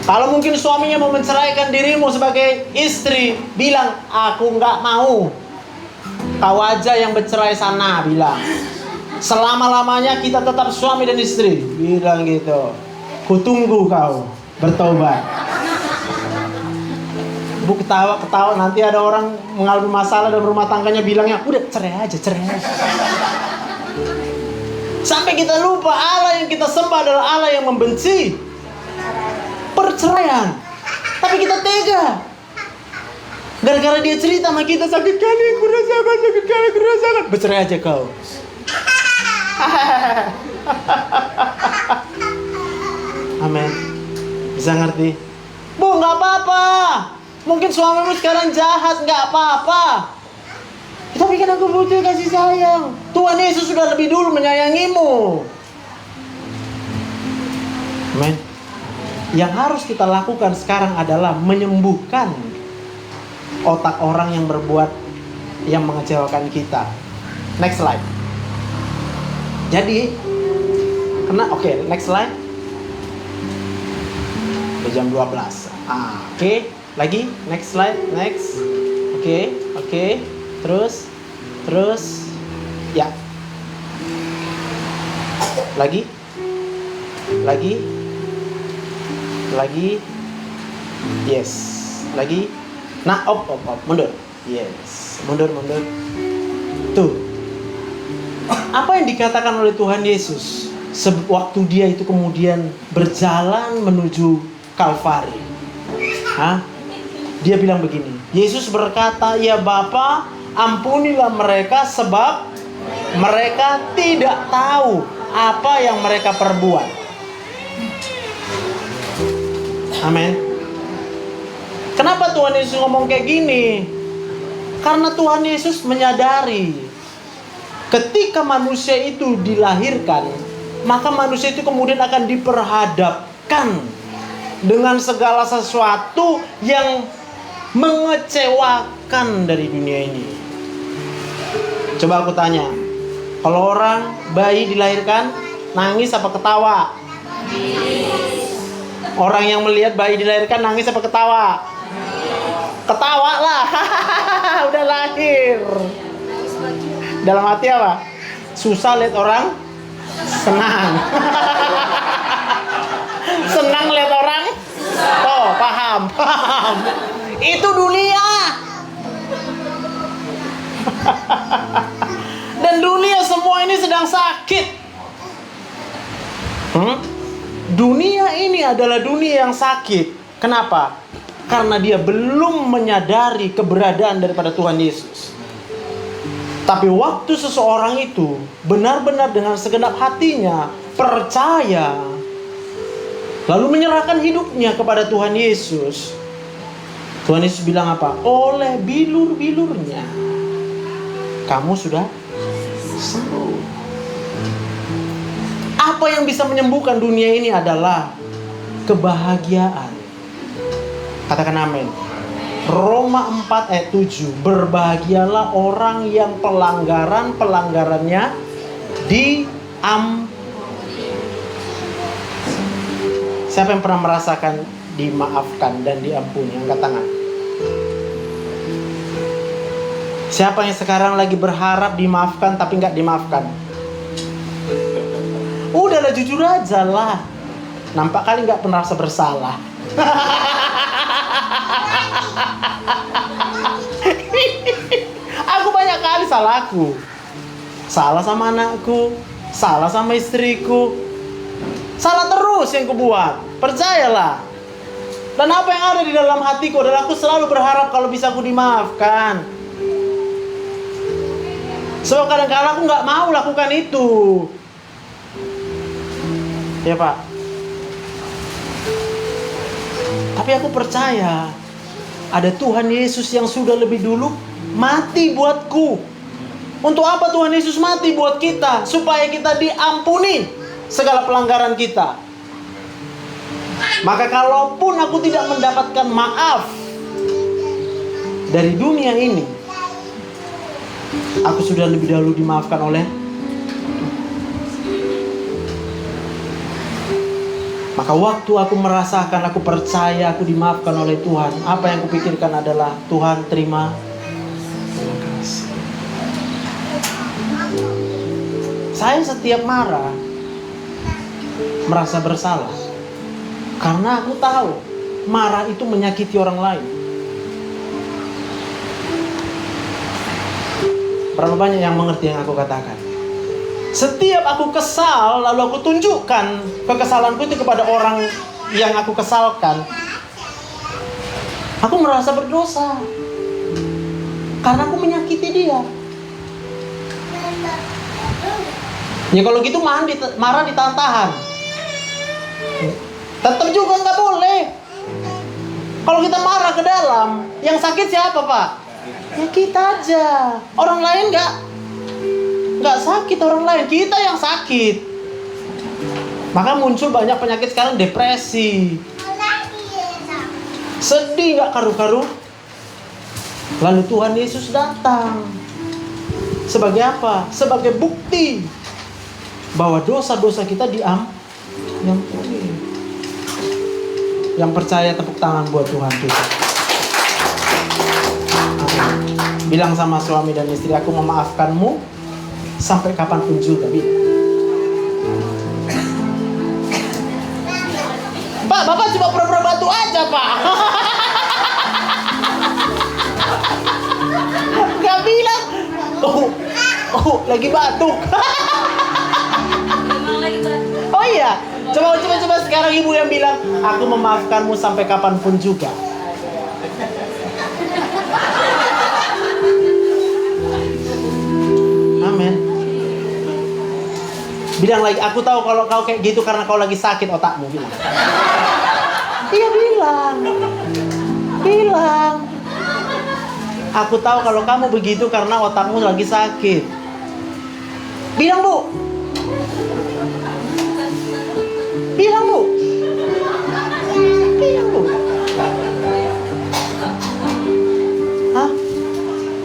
Kalau mungkin suaminya mau menceraikan dirimu sebagai istri, bilang, aku nggak mau. Kau aja yang bercerai sana, bilang. Selama-lamanya kita tetap suami dan istri, bilang gitu. Kutunggu kau bertobat. Bu ketawa nanti ada orang mengalami masalah dalam rumah tangganya bilangnya, udah cerai aja. Sampai kita lupa Allah yang kita sembah adalah Allah yang membenci perceraian. Tapi kita tega. Gara-gara dia cerita sama kita, sakit kali aku rasakan. Bercerai aja kau. Amin. Bisa ngerti? Bu, gak apa-apa. Mungkin suamimu sekarang jahat, gak apa-apa. Tapi kan aku butuh kasih sayang. Tuhan Yesus sudah lebih dulu menyayangimu. Amin. Yang harus kita lakukan sekarang adalah menyembuhkan otak orang yang berbuat yang mengecewakan kita. Next slide. Jadi, next slide. Udah jam 12. Oke. Lagi, next slide, next. Oke. Terus. Ya. Lagi. Yes. Lagi. Nah, op. Mundur. Yes. Mundur. Tuh. Apa yang dikatakan oleh Tuhan Yesus waktu dia itu kemudian berjalan menuju Kalvari? Dia bilang begini. Yesus berkata, "Ya Bapa, ampunilah mereka sebab mereka tidak tahu apa yang mereka perbuat." Amin. Kenapa Tuhan Yesus ngomong kayak gini? Karena Tuhan Yesus menyadari ketika manusia itu dilahirkan, maka manusia itu kemudian akan diperhadapkan dengan segala sesuatu yang mengecewakan dari dunia ini. Coba aku tanya, kalau orang bayi dilahirkan, nangis apa ketawa? Orang yang melihat bayi dilahirkan nangis apa ketawa? Ketawa lah. Udah lahir. Dalam hati apa? Susah lihat orang senang. Senang lihat orang. Oh, paham. Itu dunia. Dan dunia semua ini sedang sakit. Dunia ini adalah dunia yang sakit. Kenapa? Karena dia belum menyadari keberadaan daripada Tuhan Yesus. Tapi waktu seseorang itu benar-benar dengan segenap hatinya percaya, lalu menyerahkan hidupnya kepada Tuhan Yesus, Tuhan Yesus bilang apa? Oleh bilur-bilurnya kamu sudah sembuh. Apa yang bisa menyembuhkan dunia ini adalah kebahagiaan. Katakan amin. Roma 4 ayat 7. Berbahagialah orang yang pelanggarannya Siapa yang pernah merasakan dimaafkan dan diampuni? Angkat tangan. Siapa yang sekarang lagi berharap dimaafkan tapi nggak dimaafkan? Udahlah, jujur aja lah. Nampak kali nggak pernah merasa bersalah. Aku banyak kali salahku. Salah sama anakku, salah sama istriku, salah terus yang kubuat. Percayalah. Dan apa yang ada di dalam hatiku adalah aku selalu berharap kalau bisa aku dimaafkan. Sebab kadang-kadang aku nggak mau lakukan itu. Ya Pak. Tapi aku percaya ada Tuhan Yesus yang sudah lebih dulu mati buatku. Untuk apa Tuhan Yesus mati buat kita? Supaya kita diampuni segala pelanggaran kita. Maka kalaupun aku tidak mendapatkan maaf dari dunia ini, aku sudah lebih dahulu dimaafkan oleh. Maka waktu aku merasakan, aku percaya aku dimaafkan oleh Tuhan, apa yang kupikirkan adalah, Tuhan terima kasih. Saya setiap marah merasa bersalah, karena aku tahu marah itu menyakiti orang lain. Berapa banyak yang mengerti yang aku katakan? Setiap aku kesal, lalu aku tunjukkan kekesalanku itu kepada orang yang aku kesalkan, aku merasa berdosa, karena aku menyakiti dia. Ya kalau gitu marah ditahan-tahan. Tetap juga nggak boleh. Kalau kita marah ke dalam, yang sakit siapa Pak? Ya kita aja. Orang lain nggak sakit, orang lain, kita yang sakit. Maka muncul banyak penyakit sekarang, depresi, sedih nggak karu-karu. Lalu Tuhan Yesus datang sebagai apa? Sebagai bukti bahwa dosa-dosa kita diampuni. Yang percaya tepuk tangan buat Tuhan kita. Bilang sama suami dan istri, aku memaafkanmu sampai kapanpun juga. Pak, Bapak cuma pura-pura batu aja Pak. Gak bilang. Oh, lagi batuk. Oh iya, coba sekarang ibu yang bilang, aku memaafkanmu sampai kapanpun juga. Amin. Bilang lagi, aku tahu kalau kau kayak gitu karena kau lagi sakit otakmu, bilang. Iya, bilang. Aku tahu kalau kamu begitu karena otakmu lagi sakit. Bilang Bu. Hah?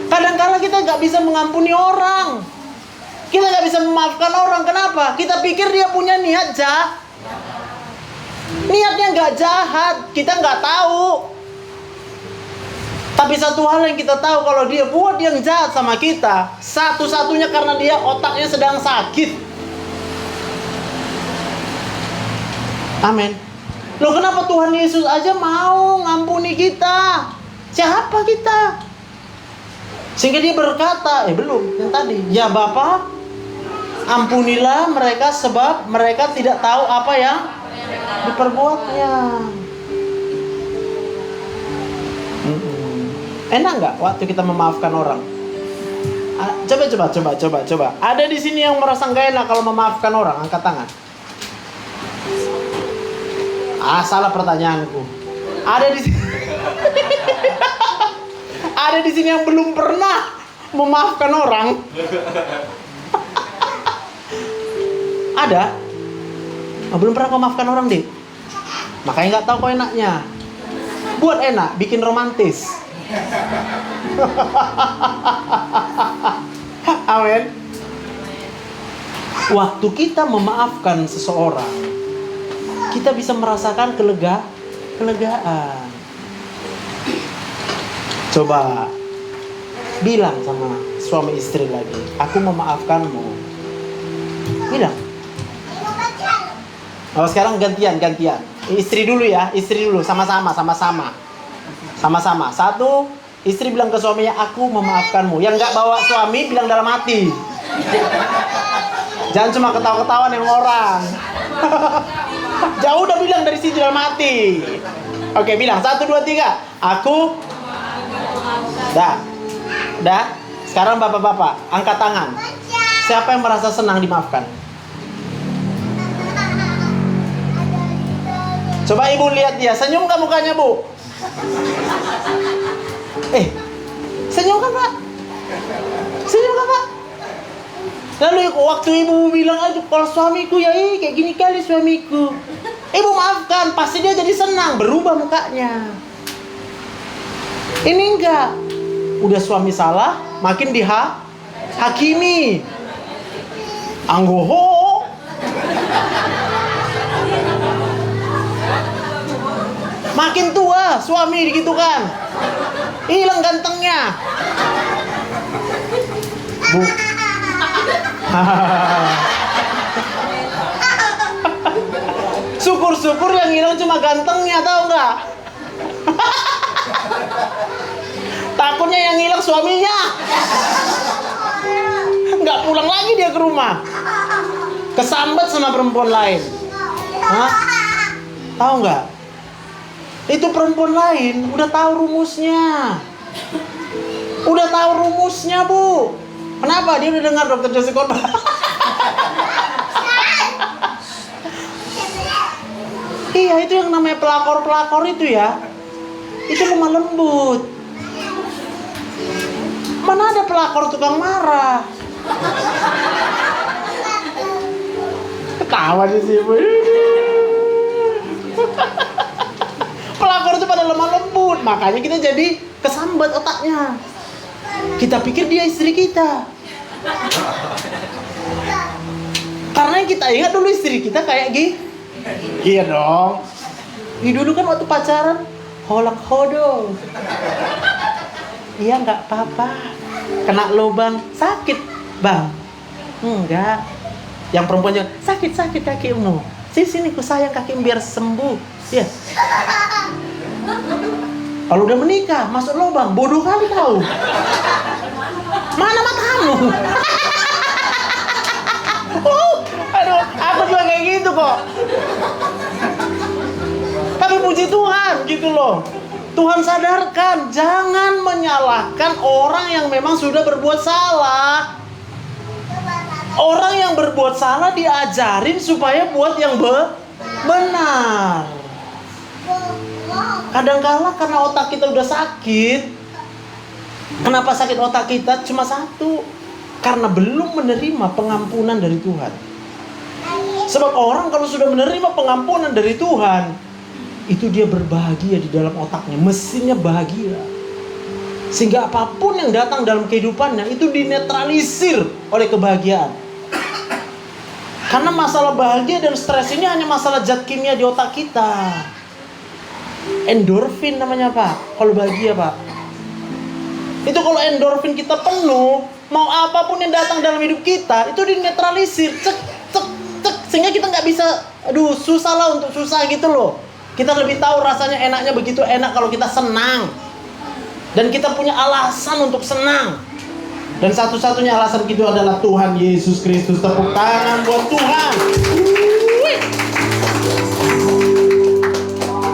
Kadang-kadang kita nggak bisa mengampuni orang. Kita nggak bisa memaafkan orang. Kenapa? Kita pikir dia punya niat jahat. Niatnya nggak jahat. Kita nggak tahu. Tapi satu hal yang kita tahu, kalau dia buat yang jahat sama kita, satu-satunya karena dia otaknya sedang sakit. Amin. Loh, kenapa Tuhan Yesus aja mau ngampuni kita? Siapa kita? Sehingga dia berkata, belum, yang tadi, ya Bapa, ampunilah mereka sebab mereka tidak tahu apa yang diperbuatnya. Enak nggak waktu kita memaafkan orang? Coba. Ada di sini yang merasa nggak enak kalau memaafkan orang? Angkat tangan. Salah pertanyaanku. Ada di sini. Ada di sini yang belum pernah memaafkan orang? Ada? Belum pernah memaafkan orang, Dik. Makanya nggak tahu kok enaknya. Buat enak, bikin romantis. Amin. Waktu kita memaafkan seseorang, kita bisa merasakan kelegaan. Coba bilang sama suami istri lagi, aku memaafkanmu. Bilang. Oh, sekarang gantian. Istri dulu ya, sama-sama. Satu, istri bilang ke suaminya, aku memaafkanmu. Yang nggak bawa suami bilang dalam hati. Jangan cuma ketawa-ketawa yang orang. Jauh udah bilang dari situ dalam hati. Oke, bilang 1, 2, 3. Aku. Dah. Sekarang bapak-bapak angkat tangan. Siapa yang merasa senang dimaafkan? Coba ibu lihat dia, senyum gak mukanya bu? Senyum kan pak? Lalu waktu ibu bilang aja, kalau suamiku ya kayak gini kali suamiku, ibu maafkan, pasti dia jadi senang, berubah mukanya. Ini enggak, udah suami salah, makin dihakimi. Anggoho. Makin tua suami gitu kan, hilang gantengnya. Bu. Syukur-syukur yang hilang cuma gantengnya, tahu nggak? Takutnya yang hilang suaminya. Nggak pulang lagi dia ke rumah, kesambat sama perempuan lain. Hah? Tahu nggak? Itu perempuan lain udah tahu rumusnya. Bu. Kenapa? Dia udah dengar Dr. Jose Korban. Iya, itu yang namanya pelakor itu ya. Itu lemah lembut. Mana ada pelakor tukang marah. Ketawa di sini. Pelakor itu pada lemah lembut, makanya kita jadi kesambat otaknya. Kita pikir dia istri kita. Karena yang kita ingat dulu istri kita kayak gini. Iya dong. Dulu kan waktu pacaran holak hodo. Iya nggak apa-apa. Kena lubang sakit bang. Enggak. Yang perempuannya sakit kakimu. Sini ku sayang kakimu biar sembuh. Iya. Kalau udah menikah masuk lubang, bodoh kali kau. Mana matamu? Aduh, aku juga kayak gitu kok. Tapi puji Tuhan gitu loh. Tuhan sadarkan, jangan menyalahkan orang yang memang sudah berbuat salah. Orang yang berbuat salah diajarin supaya buat yang benar. Kadang-kala karena otak kita udah sakit. Kenapa sakit otak kita? Cuma satu, karena belum menerima pengampunan dari Tuhan. Sebab orang kalau sudah menerima pengampunan dari Tuhan, itu dia berbahagia di dalam otaknya, mesinnya bahagia. Sehingga apapun yang datang dalam kehidupannya itu dinetralisir oleh kebahagiaan. Karena masalah bahagia dan stres ini hanya masalah zat kimia di otak kita. Endorfin namanya Pak, kalau bahagia Pak. Itu kalau endorfin kita penuh, mau apapun yang datang dalam hidup kita itu dinetralisir, cek, sehingga kita nggak bisa, susah lah untuk susah gitu loh. Kita lebih tahu rasanya enaknya begitu enak kalau kita senang, dan kita punya alasan untuk senang. Dan satu-satunya alasan itu adalah Tuhan Yesus Kristus. Tepuk tangan buat Tuhan.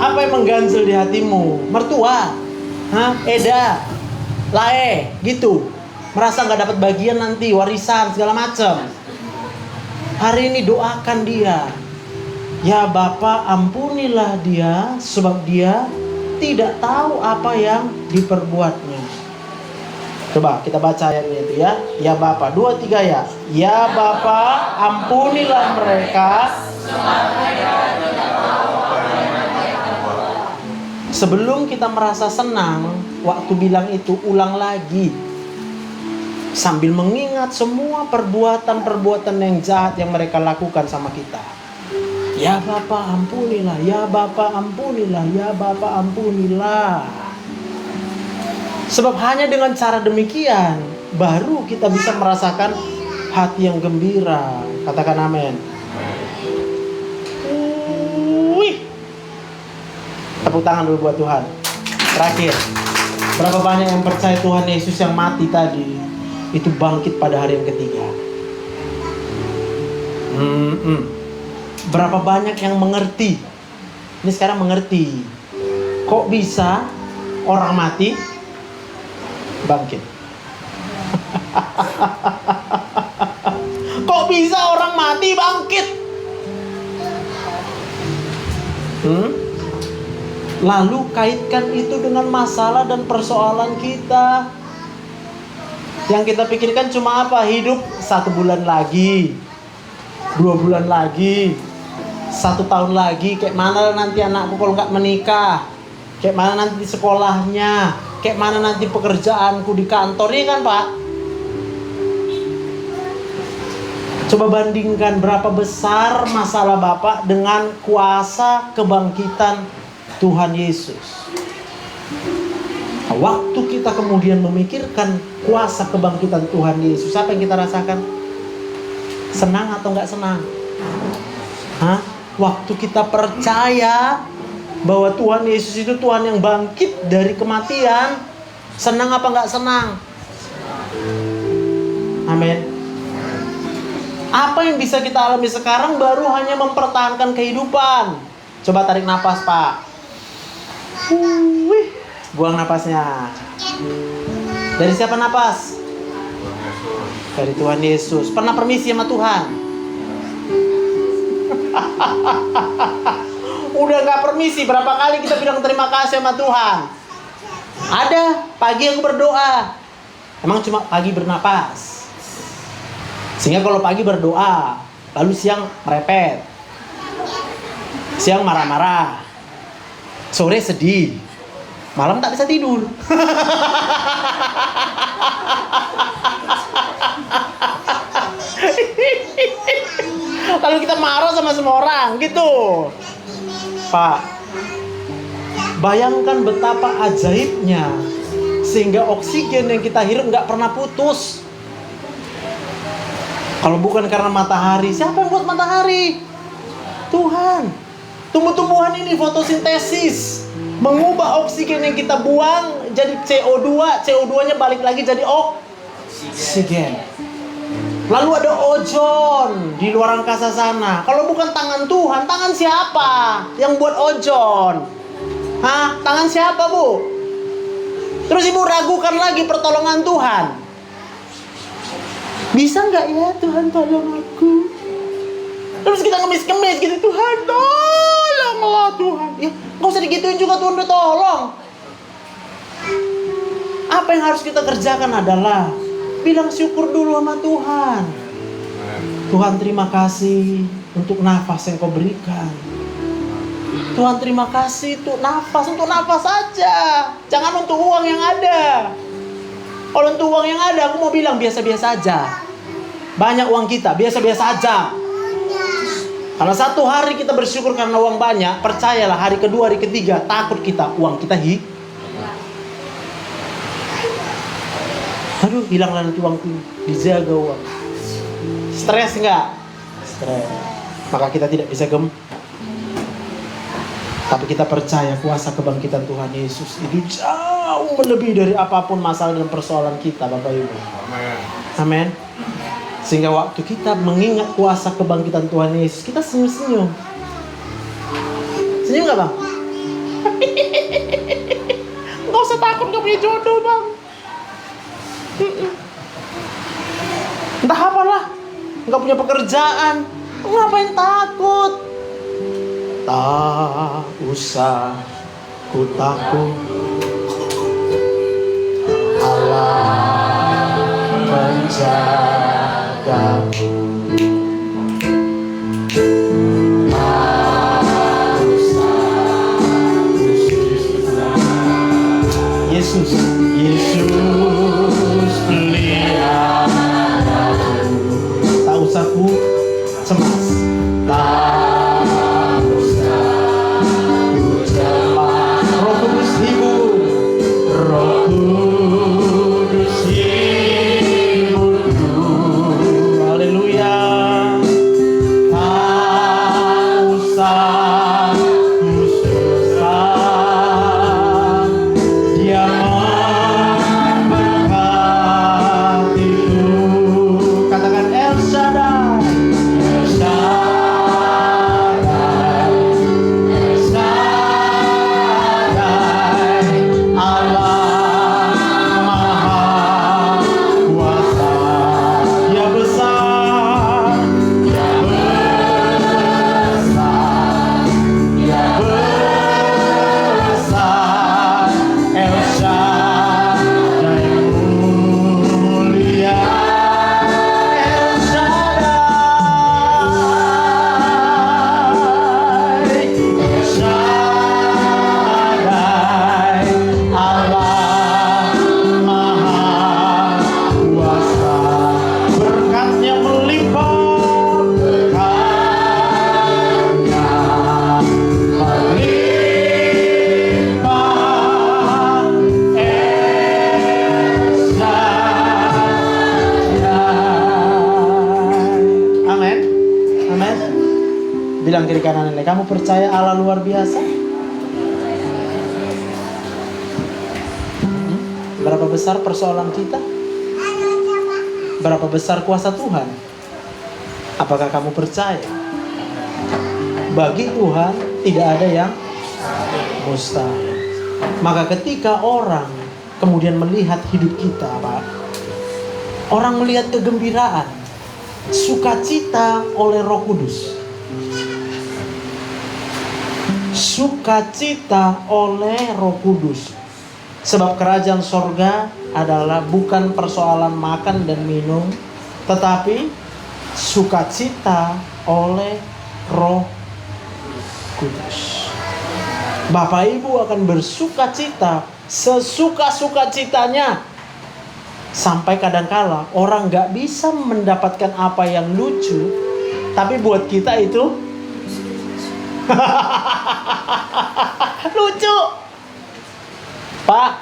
Apa yang mengganjel di hatimu? Mertua? Eda? Lae? Gitu? Merasa gak dapat bagian nanti, warisan, segala macam. Hari ini doakan dia. Ya Bapa, ampunilah dia, sebab dia tidak tahu apa yang diperbuatnya. Coba kita baca ayatnya itu ya. Ya Bapa, 2, 3 ya. Ya Bapa, ampunilah mereka. Sebelum kita merasa senang, waktu bilang itu, ulang lagi. Sambil mengingat semua perbuatan-perbuatan yang jahat yang mereka lakukan sama kita. Ya Bapa ampunilah, ya Bapa ampunilah, ya Bapa ampunilah. Sebab hanya dengan cara demikian baru kita bisa merasakan hati yang gembira. Katakan amin. Wih. Tepuk tangan dulu buat Tuhan. Terakhir, berapa banyak yang percaya Tuhan Yesus yang mati tadi itu bangkit pada hari yang ketiga? Berapa banyak yang mengerti? Ini sekarang mengerti. Kok bisa orang mati bangkit? Kok bisa orang mati bangkit? Lalu kaitkan itu dengan masalah dan persoalan kita. Yang kita pikirkan cuma apa? Hidup 1 bulan lagi, 2 bulan lagi, 1 tahun lagi. Kayak mana nanti anakku kalau nggak menikah? Kayak mana nanti sekolahnya? Kayak mana nanti pekerjaanku di kantor? Ini kan Pak? Coba bandingkan berapa besar masalah Bapak dengan kuasa kebangkitan Tuhan Yesus. Waktu kita kemudian memikirkan kuasa kebangkitan Tuhan Yesus, apa yang kita rasakan? Senang atau nggak senang? Waktu kita percaya bahwa Tuhan Yesus itu Tuhan yang bangkit dari kematian, senang apa nggak senang? Amin. Apa yang bisa kita alami sekarang baru hanya mempertahankan kehidupan. Coba tarik nafas Pak. Buang napasnya. Dari siapa napas? Dari Tuhan Yesus. Pernah permisi sama Tuhan? Udah gak permisi. Berapa kali kita bilang terima kasih sama Tuhan? Ada. Pagi aku berdoa. Emang cuma pagi bernapas. Sehingga kalau pagi berdoa, lalu siang merepet, siang marah-marah, sore sedih, malam tak bisa tidur. Lalu kita marah sama semua orang gitu. Pak, bayangkan betapa ajaibnya sehingga oksigen yang kita hirup gak pernah putus. Kalau bukan karena matahari, siapa yang buat matahari? Tuhan. Tumbuh-tumbuhan ini fotosintesis, mengubah oksigen yang kita buang jadi CO2. CO2-nya balik lagi jadi oksigen. Lalu ada ozon di luar angkasa sana. Kalau bukan tangan Tuhan, tangan siapa yang buat ozon? Tangan siapa, Bu? Terus Ibu ragukan lagi pertolongan Tuhan. Bisa nggak ya Tuhan tolong aku? Terus kita ngemis-ngemis gitu, Tuhan tolonglah Tuhan. Ya nggak usah digituin juga, Tuhan udah tolong. Apa yang harus kita kerjakan adalah bilang syukur dulu sama Tuhan. Tuhan terima kasih untuk nafas yang kau berikan. Tuhan terima kasih untuk nafas saja. Jangan untuk uang yang ada. Kalau untuk uang yang ada, aku mau bilang biasa-biasa aja. Banyak uang kita, biasa-biasa aja. Karena satu hari kita bersyukur karena uang banyak, percayalah hari kedua, hari ketiga, takut kita, uang kita aduh, hilanglah nanti uangku. Dijaga uang. Stres enggak? Stres. Maka kita tidak bisa tapi kita percaya kuasa kebangkitan Tuhan Yesus itu jauh melebihi dari apapun masalah dan persoalan kita, Bapak Ibu. Amin. Sehingga waktu kita mengingat kuasa kebangkitan Tuhan Yesus, kita senyum-senyum. Senyum gak Bang? Gak usah takut gak punya jodoh Bang. Entah apalah, gak punya pekerjaan, ngapain takut? Tak usah ku takut, Allah menjagaku. Yesus, Yesus peliharaku. Tak usah ku cemas, tak usah ku cemas. Roh Kudus hibur, Roh Kudus hiburku. Haleluya. Tak usah ku susah, Dia memberkatiku. Katakan El Shaddai, El Shaddai, El Shaddai, Allah Maha Kuasa. Dia besar, Dia besar, Dia besar. El Shaddai mulia, El Shaddai, El Shaddai, Allah Maha Kuasa. Berkatnya melimpah, berkatnya melimpah. El Shaddai. Amin. Amin. Bilang kiri kanan ini, kamu percaya Allah luar biasa? Berapa besar persoalan kita? Berapa besar kuasa Tuhan? Apakah kamu percaya? Bagi Tuhan tidak ada yang mustahil. Maka ketika orang kemudian melihat hidup kita, Pak, orang melihat kegembiraan, sukacita oleh Roh Kudus. Sukacita oleh Roh Kudus. Sebab kerajaan sorga adalah bukan persoalan makan dan minum, tetapi sukacita oleh Roh Kudus. Bapak Ibu akan bersukacita sesuka-sukacitanya. Sampai kadangkala orang gak bisa mendapatkan apa yang lucu, tapi buat kita itu lucu. Pak,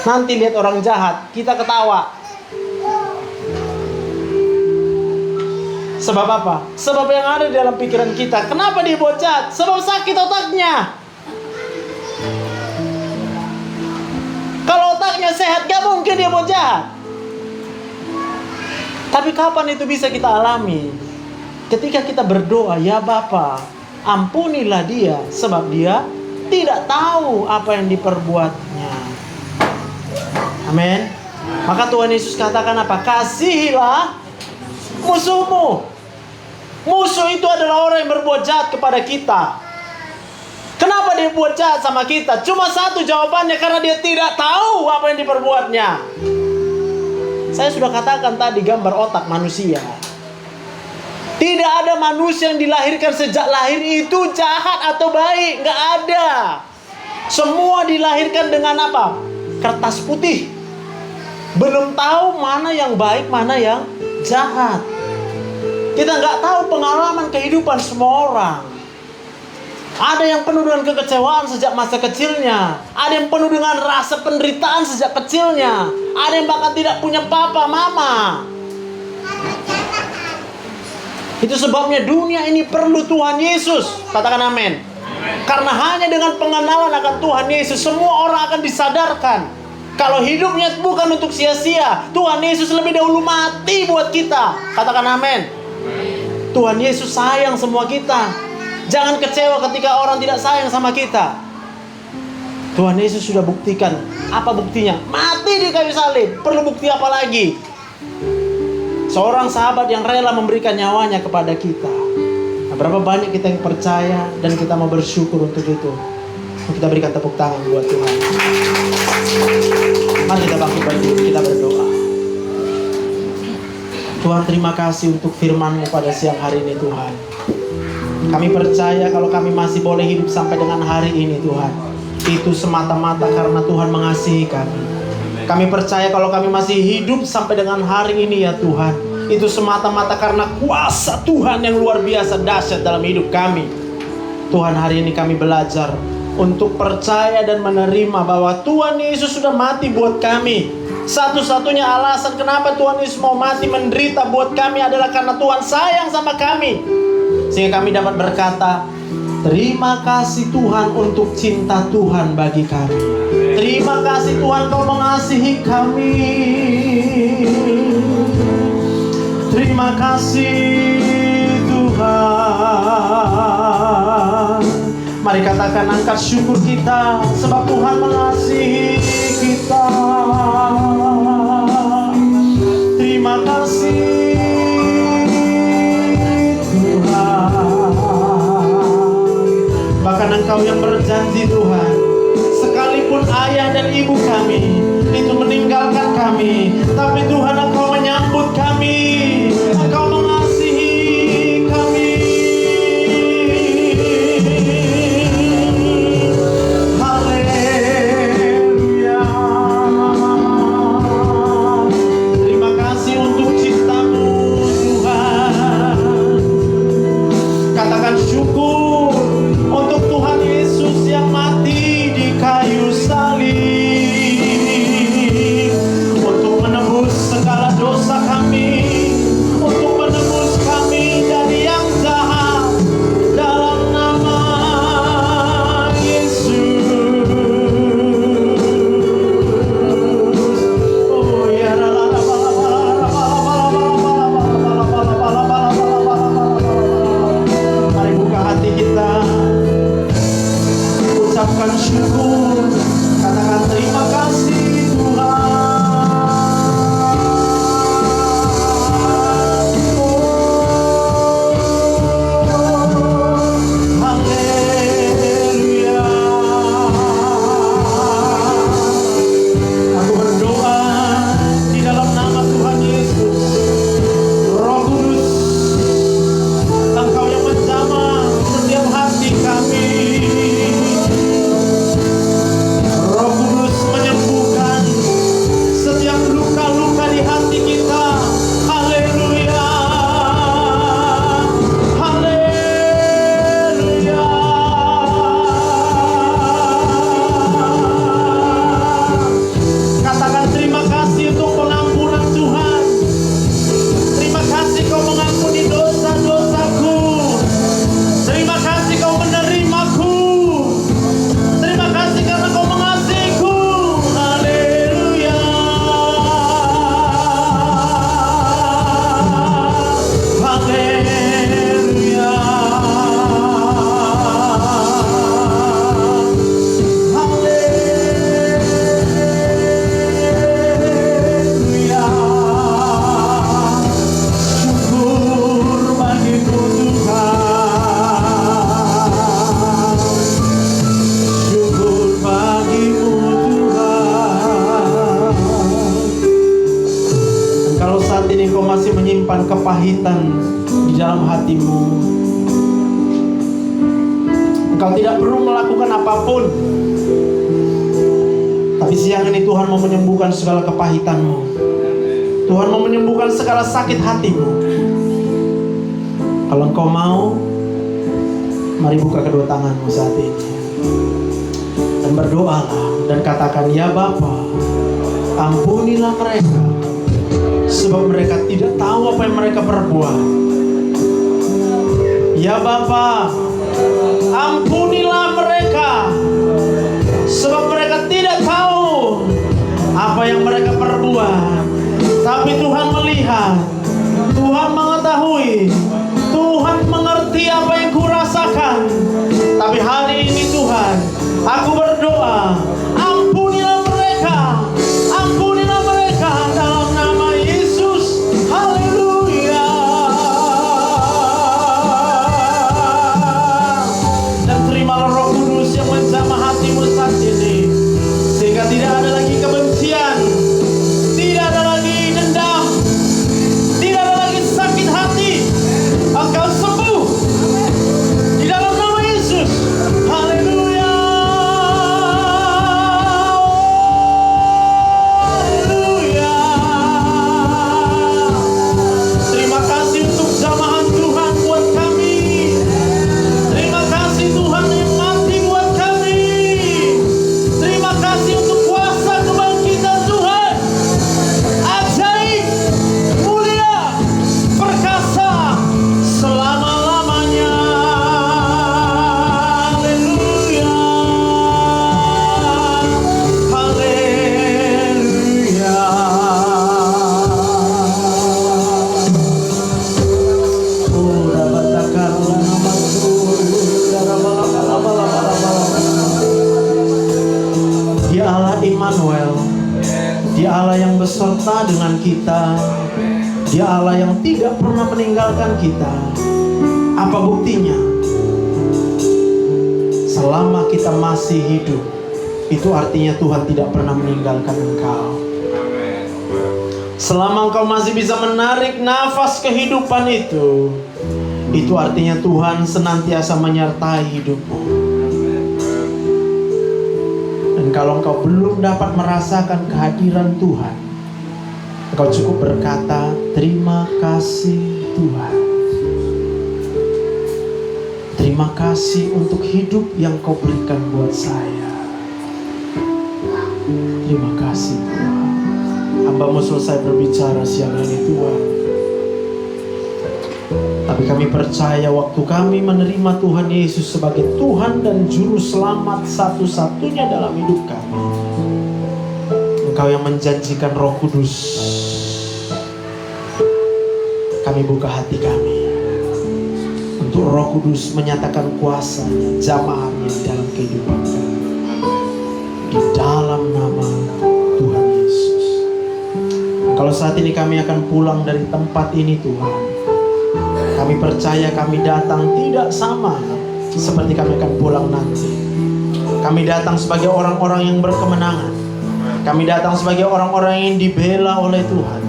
nanti lihat orang jahat, kita ketawa. Sebab apa? Sebab yang ada di dalam pikiran kita. Kenapa dia buat jahat? Sebab sakit otaknya. Kalau otaknya sehat, gak mungkin dia buat jahat. Tapi kapan itu bisa kita alami? Ketika kita berdoa, ya Bapa, ampunilah dia, sebab dia tidak tahu apa yang diperbuatnya. Amin. Maka Tuhan Yesus katakan apa? Kasihilah musuhmu. Musuh itu adalah orang yang berbuat jahat kepada kita. Kenapa dia buat jahat sama kita? Cuma satu jawabannya, karena dia tidak tahu apa yang diperbuatnya. Saya sudah katakan tadi gambar otak manusia. Tidak ada manusia yang dilahirkan sejak lahir itu jahat atau baik. Nggak ada. Semua dilahirkan dengan apa? Kertas putih. Belum tahu mana yang baik, mana yang jahat. Kita nggak tahu pengalaman kehidupan semua orang. Ada yang penuh dengan kekecewaan sejak masa kecilnya. Ada yang penuh dengan rasa penderitaan sejak kecilnya. Ada yang bahkan tidak punya papa, mama. Itu sebabnya dunia ini perlu Tuhan Yesus. Katakan amin. Karena hanya dengan pengenalan akan Tuhan Yesus, semua orang akan disadarkan kalau hidupnya bukan untuk sia-sia. Tuhan Yesus lebih dahulu mati buat kita. Katakan amin. Tuhan Yesus sayang semua kita. Jangan kecewa ketika orang tidak sayang sama kita. Tuhan Yesus sudah buktikan. Apa buktinya? Mati di kayu salib. Perlu bukti apa lagi? Seorang sahabat yang rela memberikan nyawanya kepada kita. Nah, berapa banyak kita yang percaya dan kita mau bersyukur untuk itu. Kita berikan tepuk tangan buat Tuhan. Mari kita bangkit berdiri, kita berdoa. Tuhan, terima kasih untuk firman-Mu pada siang hari ini Tuhan. Kami percaya kalau kami masih boleh hidup sampai dengan hari ini Tuhan, itu semata-mata karena Tuhan mengasihi kami. Kami percaya kalau kami masih hidup sampai dengan hari ini ya Tuhan, itu semata-mata karena kuasa Tuhan yang luar biasa dahsyat dalam hidup kami. Tuhan, hari ini kami belajar untuk percaya dan menerima bahwa Tuhan Yesus sudah mati buat kami. Satu-satunya alasan kenapa Tuhan Yesus mau mati menderita buat kami adalah karena Tuhan sayang sama kami. Sehingga kami dapat berkata, terima kasih Tuhan untuk cinta Tuhan bagi kami. Terima kasih Tuhan Kau mengasihi kami. Terima kasih Tuhan. Mari katakan, angkat syukur kita sebab Tuhan mengasihi kita. Terima kasih Tuhan. Bahkan Engkau yang berjanji Tuhan, sekalipun ayah dan ibu kami itu meninggalkan kami, tapi Tuhan Engkau menyambut kami. Engkau mengasihi kami. Haleluya. Terima kasih untuk cinta-Mu Tuhan. Katakan syukur untuk Tuhan Yesus yang mati di kayu salib untuk menebus segala dosa kami, untuk menebus kami dari yang jahat dalam nama Yesus. Oh ya, mari buka hati kita, ucapkan syukur, katakan terima kasih Tuhan. Haleluya. Aku berdoa di dalam nama Tuhan Yesus. Roh Kudus, Engkau yang menjamah setiap hati kami. Roh Kudus menyembuhkan setiap luka-luka di hati kita. Haleluya. Haleluya. Katakan terima kasih untuk pengampunan Tuhan. Terima kasih Kau mengampuni dosa-dosaku. Terima kasih Kau menerimaku. Terima kasih karena Kau mengasihiku. Haleluya. Haleluya. Haleluya. Syukur bagimu Tuhan. Syukur bagimu Tuhan. Dan kalau saat ini kau masih menyimpan kepahitan di dalam hatimu, engkau tidak perlu melakukan apapun. Tapi siang ini Tuhan mau menyembuhkan segala kepahitanmu. Tuhan mau menyembuhkan segala sakit hatimu. Kalau engkau mau, mari buka kedua tanganmu saat ini dan berdoalah dan katakan, ya Bapa, ampunilah mereka sebab mereka tidak tahu apa yang mereka perbuat. Ya Bapa, ampunilah mereka sebab mereka tidak tahu apa yang mereka perbuat. Tapi Tuhan melihat, Tuhan mengetahui, Tuhan mengerti apa yang kurasakan. Tapi hari ini Tuhan, aku berdoa, ampunilah mereka, ampunilah mereka dalam nama Yesus. Haleluya. Dan terimalah Roh Immanuel. Dia Allah yang beserta dengan kita. Dia Allah yang tidak pernah meninggalkan kita. Apa buktinya? Selama kita masih hidup, itu artinya Tuhan tidak pernah meninggalkan engkau. Selama engkau masih bisa menarik nafas kehidupan itu artinya Tuhan senantiasa menyertai hidupmu. Dan kalau engkau belum dapat merasakan kehadiran Tuhan, engkau cukup berkata, terima kasih Tuhan. Terima kasih untuk hidup yang kau berikan buat saya. Terima kasih Tuhan. Hamba-Mu selesai berbicara siang ini Tuhan. Tapi kami percaya waktu kami menerima Tuhan Yesus sebagai Tuhan dan Juru Selamat satu-satunya dalam hidup kami, Engkau yang menjanjikan Roh Kudus. Kami buka hati kami untuk Roh Kudus menyatakan kuasa-Nya, jamaahnya di dalam kehidupan kami. Di dalam nama Tuhan Yesus. Kalau saat ini kami akan pulang dari tempat ini Tuhan, kami percaya kami datang tidak sama seperti kami akan pulang nanti. Kami datang sebagai orang-orang yang berkemenangan. Kami datang sebagai orang-orang yang dibela oleh Tuhan.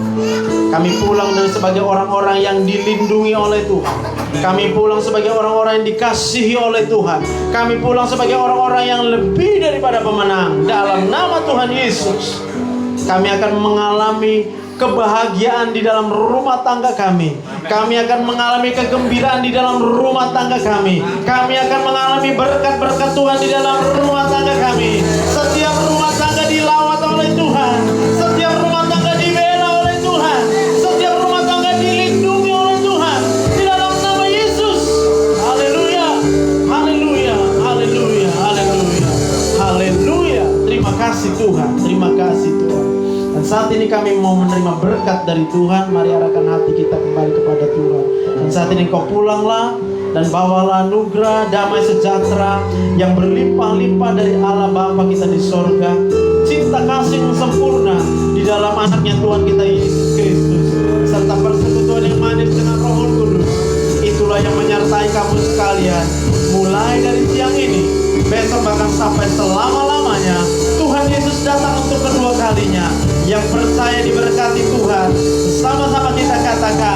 Kami pulang dari sebagai orang-orang yang dilindungi oleh Tuhan. Kami pulang sebagai orang-orang yang dikasihi oleh Tuhan. Kami pulang sebagai orang-orang yang lebih daripada pemenang. Dalam nama Tuhan Yesus, kami akan mengalami kebahagiaan di dalam rumah tangga kami. Kami akan mengalami kegembiraan di dalam rumah tangga kami. Kami akan mengalami berkat-berkat Tuhan di dalam rumah tangga kami. Setiap rumah tangga dilawat oleh Tuhan. Setiap rumah tangga dibela oleh Tuhan. Setiap rumah tangga dilindungi oleh Tuhan. Di dalam nama Yesus. Haleluya. Haleluya. Haleluya. Haleluya. Haleluya. Terima kasih Tuhan. Terima kasih Tuhan. Dan saat ini kami mau menerima berkat dari Tuhan. Mari arahkan hati kita kembali kepada Tuhan. Dan saat ini kau pulanglah dan bawalah anugerah damai sejahtera yang berlimpah-limpah dari Allah Bapa kita di sorga. Cinta kasih yang sempurna di dalam anaknya Tuhan kita Yesus Kristus, serta persekutuan yang manis dengan Roh Kudus. Itulah yang menyertai kamu sekalian, mulai dari siang ini, besok bahkan sampai selama-lamanya. Tuhan Yesus datang untuk kedua kalinya. Yang percaya diberkati Tuhan, sama-sama kita katakan